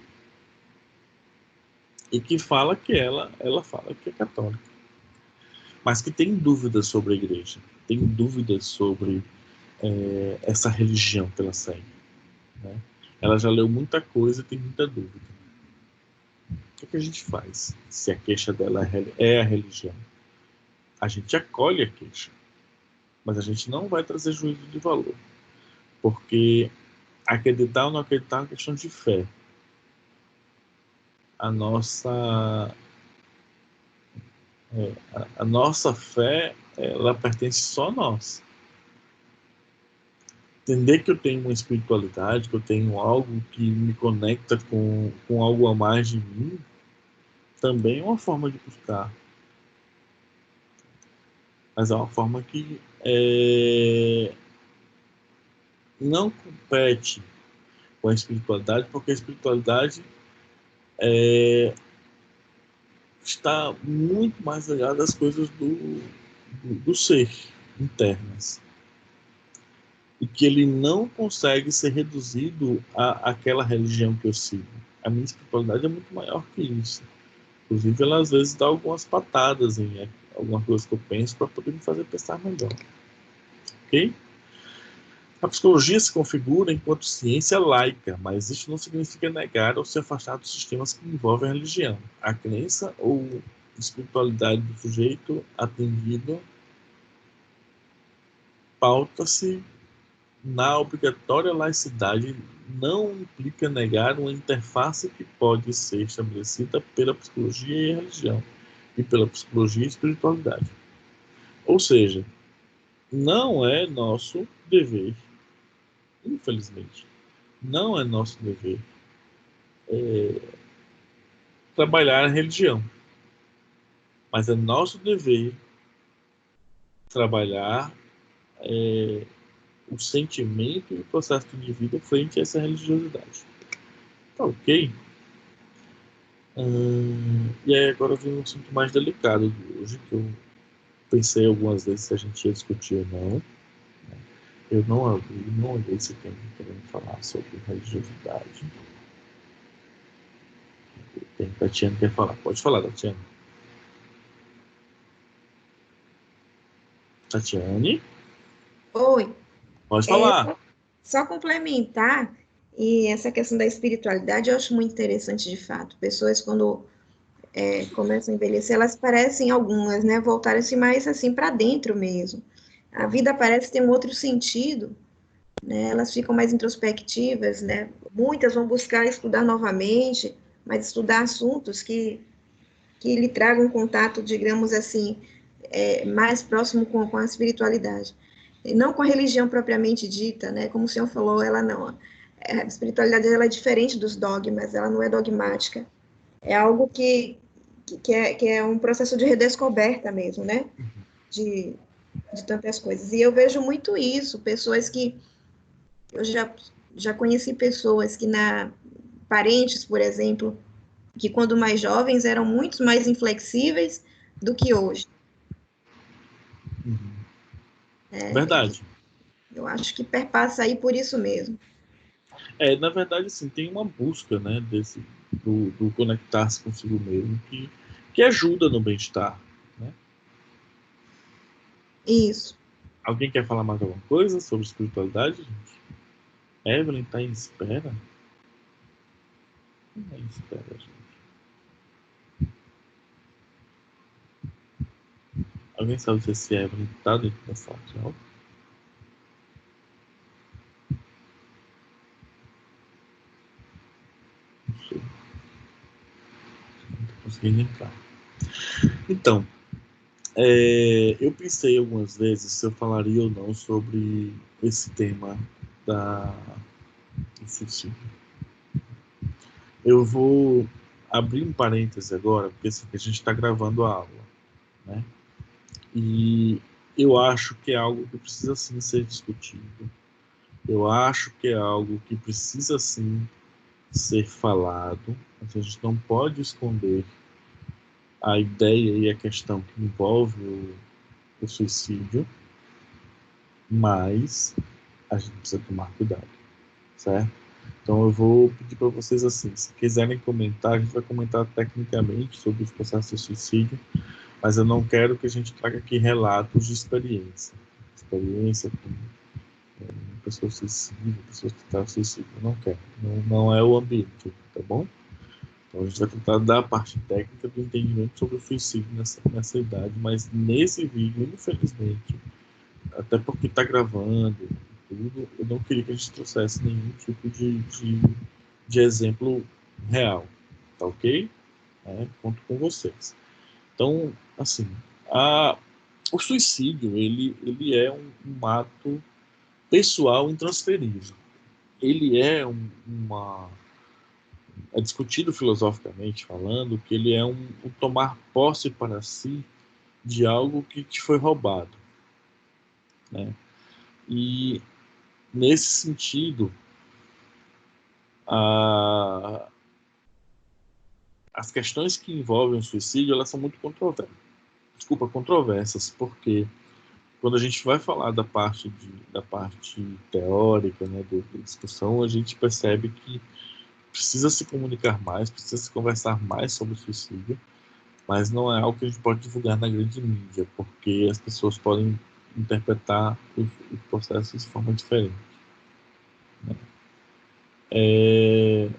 [SPEAKER 1] e que fala que ela fala que é católica, mas que tem dúvidas sobre a igreja, tem dúvidas sobre essa religião que ela segue. Né? Ela já leu muita coisa e tem muita dúvida. O que a gente faz se a queixa dela é a religião? A gente acolhe a queixa, mas a gente não vai trazer juízo de valor, porque acreditar ou não acreditar é uma questão de fé. A nossa fé, ela pertence só a nós. Entender que eu tenho uma espiritualidade, que eu tenho algo que me conecta com algo a mais de mim, também é uma forma de buscar. Mas é uma forma que não compete com a espiritualidade, porque a espiritualidade está muito mais ligada às coisas do ser internas. E que ele não consegue ser reduzido àquela religião que eu sigo. A minha espiritualidade é muito maior que isso. Inclusive, ela às vezes dá algumas patadas em alguma coisa que eu penso para poder me fazer pensar melhor. Ok? A psicologia se configura enquanto ciência laica, mas isso não significa negar ou se afastar dos sistemas que envolvem a religião. A crença ou espiritualidade do sujeito atendido pauta-se na obrigatória laicidade, não implica negar uma interface que pode ser estabelecida pela psicologia e a religião, e pela psicologia e espiritualidade. Ou seja, não é nosso dever, infelizmente, não é nosso dever trabalhar a religião, mas é nosso dever trabalhar o sentimento e o processo de vida frente a essa religiosidade. Tá ok? E aí agora vem um assunto mais delicado de hoje, que eu pensei algumas vezes se a gente ia discutir ou não. Eu não olhei se tem querendo falar sobre religiosidade. Tem Tatiana que quer falar. Pode falar, Tatiana. Tatiane?
[SPEAKER 2] Oi.
[SPEAKER 1] Pode falar.
[SPEAKER 2] Só complementar, e essa questão da espiritualidade eu acho muito interessante de fato. Pessoas quando começam a envelhecer, elas parecem algumas, né, voltarem-se mais assim para dentro mesmo. A vida parece ter um outro sentido, né? Elas ficam mais introspectivas, né? Muitas vão buscar estudar novamente mas estudar assuntos que lhe tragam contato, digamos assim, mais próximo com a espiritualidade. E não com a religião propriamente dita, né? Como o senhor falou, ela não. A espiritualidade ela é diferente dos dogmas, ela não é dogmática. É algo que é um processo de redescoberta mesmo, né? De tantas coisas. E eu vejo muito isso, pessoas que... Eu já conheci pessoas que, parentes, por exemplo, que quando mais jovens eram muito mais inflexíveis do que hoje.
[SPEAKER 1] Verdade.
[SPEAKER 2] Eu acho que perpassa aí por isso mesmo.
[SPEAKER 1] Na verdade, assim, tem uma busca, né, do conectar-se consigo mesmo que ajuda no bem-estar, né?
[SPEAKER 2] Isso.
[SPEAKER 1] Alguém quer falar mais alguma coisa sobre espiritualidade, gente? Evelyn está em espera? Não é em espera, gente. Alguém sabe dizer se a Evelyn está dentro da sala de aula? Não sei. Não estou conseguindo entrar. Então, eu pensei algumas vezes se eu falaria ou não sobre esse tema do suicídio. Eu vou abrir um parêntese agora, porque assim, a gente está gravando a aula, né? E eu acho que é algo que precisa sim ser discutido. Eu acho que é algo que precisa sim ser falado. A gente não pode esconder a ideia e a questão que envolve o suicídio, mas a gente precisa tomar cuidado, certo? Então eu vou pedir para vocês assim, se quiserem comentar, a gente vai comentar tecnicamente sobre os processos de suicídio, mas eu não quero que a gente traga aqui relatos de experiência com pessoas suicidas, pessoas que estão suicídio. Eu não quero, não é o ambiente, tá bom? Então a gente vai tentar dar a parte técnica do entendimento sobre o suicídio nessa idade, mas nesse vídeo, infelizmente, até porque está gravando tudo, eu não queria que a gente trouxesse nenhum tipo de exemplo real, tá ok? Conto com vocês. Então, assim, o suicídio, ele é um ato pessoal intransferível. Ele é é discutido filosoficamente falando que ele é um tomar posse para si de algo que te foi roubado, né? E nesse sentido, as questões que envolvem o suicídio, elas são muito controversas, porque quando a gente vai falar da parte teórica, né, da discussão, a gente percebe que precisa se comunicar mais, precisa se conversar mais sobre o suicídio, mas não é algo que a gente pode divulgar na grande mídia, porque as pessoas podem interpretar o processo de forma diferente, né? E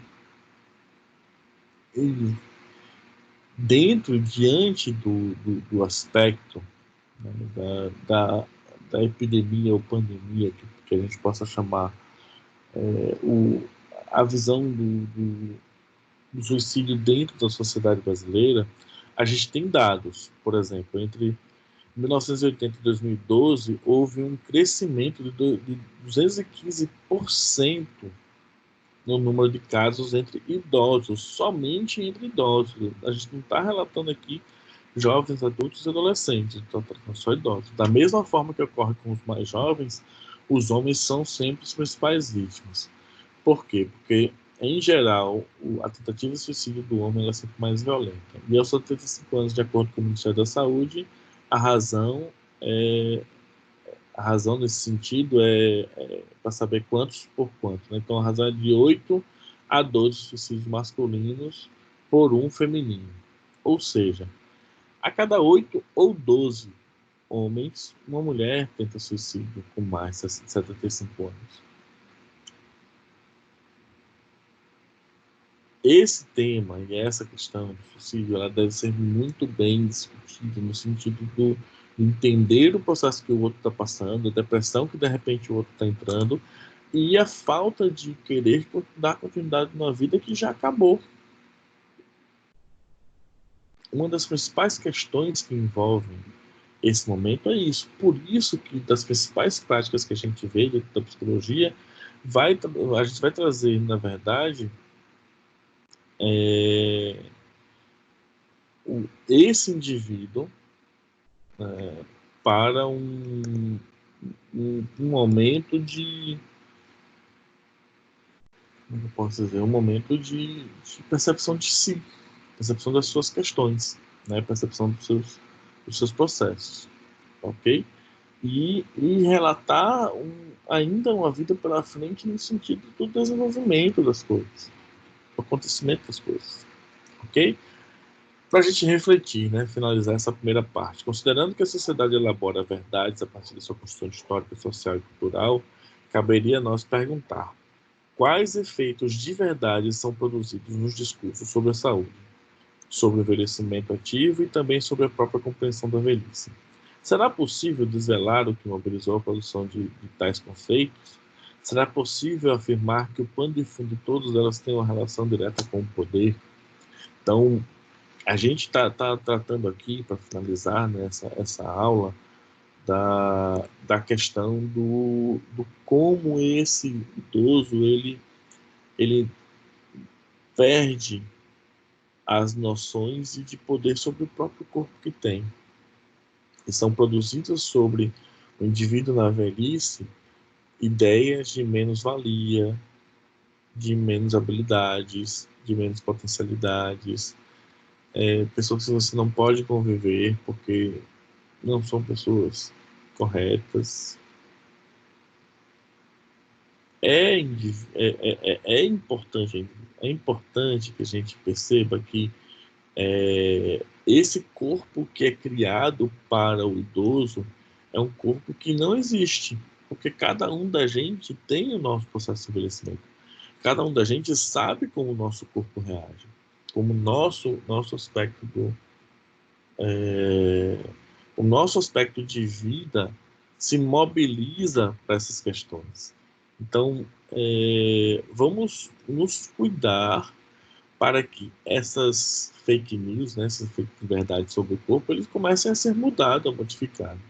[SPEAKER 1] diante do aspecto, né, da epidemia ou pandemia, que a gente possa chamar, a visão do suicídio dentro da sociedade brasileira, a gente tem dados. Por exemplo, entre 1980 e 2012, houve um crescimento de 215% no número de casos entre idosos, somente entre idosos. A gente não está relatando aqui jovens, adultos e adolescentes, então só idosos. Da mesma forma que ocorre com os mais jovens, os homens são sempre as principais vítimas. Por quê? Porque, em geral, a tentativa de suicídio do homem é sempre mais violenta. E aos 75 anos, de acordo com o Ministério da Saúde, a razão nesse sentido é para saber quantos por quanto, né? Então a razão é de 8 a 12 suicídios masculinos por um feminino. Ou seja, a cada 8 ou 12 homens, uma mulher tenta suicídio com mais de 75 anos. Esse tema e essa questão do suicídio, ela deve ser muito bem discutida no sentido do entender o processo que o outro está passando, a depressão que de repente o outro está entrando e a falta de querer dar continuidade numa vida que já acabou, uma das principais questões que envolvem esse momento é isso. Por isso que das principais práticas que a gente vê dentro da psicologia, a gente vai trazer, na verdade, esse indivíduo para um momento de, como eu posso dizer, um momento de percepção de si, percepção das suas questões, né? Percepção dos seus processos, ok? E relatar ainda uma vida pela frente no sentido do desenvolvimento das coisas, do acontecimento das coisas, ok? Para a gente refletir, né, finalizar essa primeira parte, considerando que a sociedade elabora verdades a partir da sua construção histórica, social e cultural, caberia a nós perguntar quais efeitos de verdade são produzidos nos discursos sobre a saúde, sobre o envelhecimento ativo e também sobre a própria compreensão da velhice. Será possível desvelar o que mobilizou a produção de tais conceitos? Será possível afirmar que o pano de fundo de todas elas tem uma relação direta com o poder? Então, a gente está tratando aqui, para finalizar, né, essa aula, da questão do como esse idoso ele perde as noções de poder sobre o próprio corpo que tem. E são produzidas sobre o indivíduo na velhice ideias de menos-valia, de menos habilidades, de menos potencialidades, pessoas que você não pode conviver porque não são pessoas corretas. É importante que a gente perceba que esse corpo que é criado para o idoso é um corpo que não existe, porque cada um da gente tem o nosso processo de envelhecimento. Cada um da gente sabe como o nosso corpo reage, como o nosso aspecto de vida se mobiliza para essas questões. Então, vamos nos cuidar para que essas fake news, né, essas fake verdades sobre o corpo, eles comecem a ser mudados, modificados.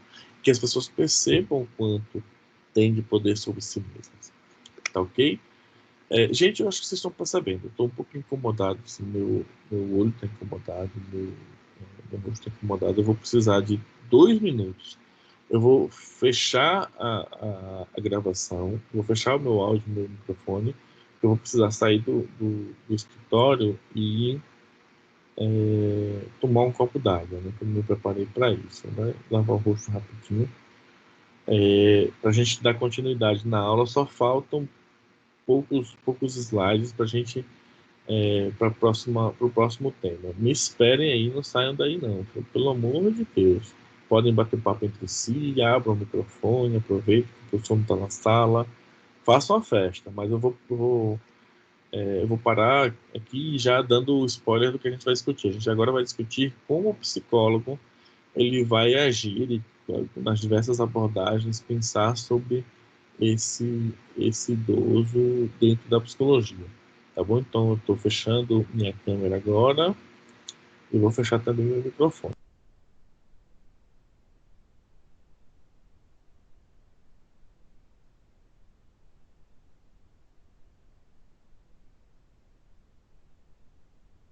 [SPEAKER 1] Que as pessoas percebam o quanto tem de poder sobre si mesmas. Tá ok? Gente, eu acho que vocês estão percebendo. Eu estou um pouco incomodado, assim, meu olho está incomodado, meu rosto está incomodado. Eu vou precisar de 2 minutos. Eu vou fechar a gravação, vou fechar o meu áudio, meu microfone. Eu vou precisar sair do escritório e tomar um copo d'água, né? Que eu me preparei para isso, né? Lavar o rosto rapidinho. Para a gente dar continuidade na aula, só faltam poucos slides para a gente para o próximo tema. Me esperem aí, não saiam daí não, pelo amor de Deus. Podem bater papo entre si, abram o microfone, aproveitem que o professor não está na sala, façam a festa, mas eu vou parar aqui já dando o spoiler do que a gente vai discutir. A gente agora vai discutir como o psicólogo ele vai agir nas diversas abordagens, pensar sobre esse idoso dentro da psicologia. Tá bom? Então, eu estou fechando minha câmera agora e vou fechar também meu microfone.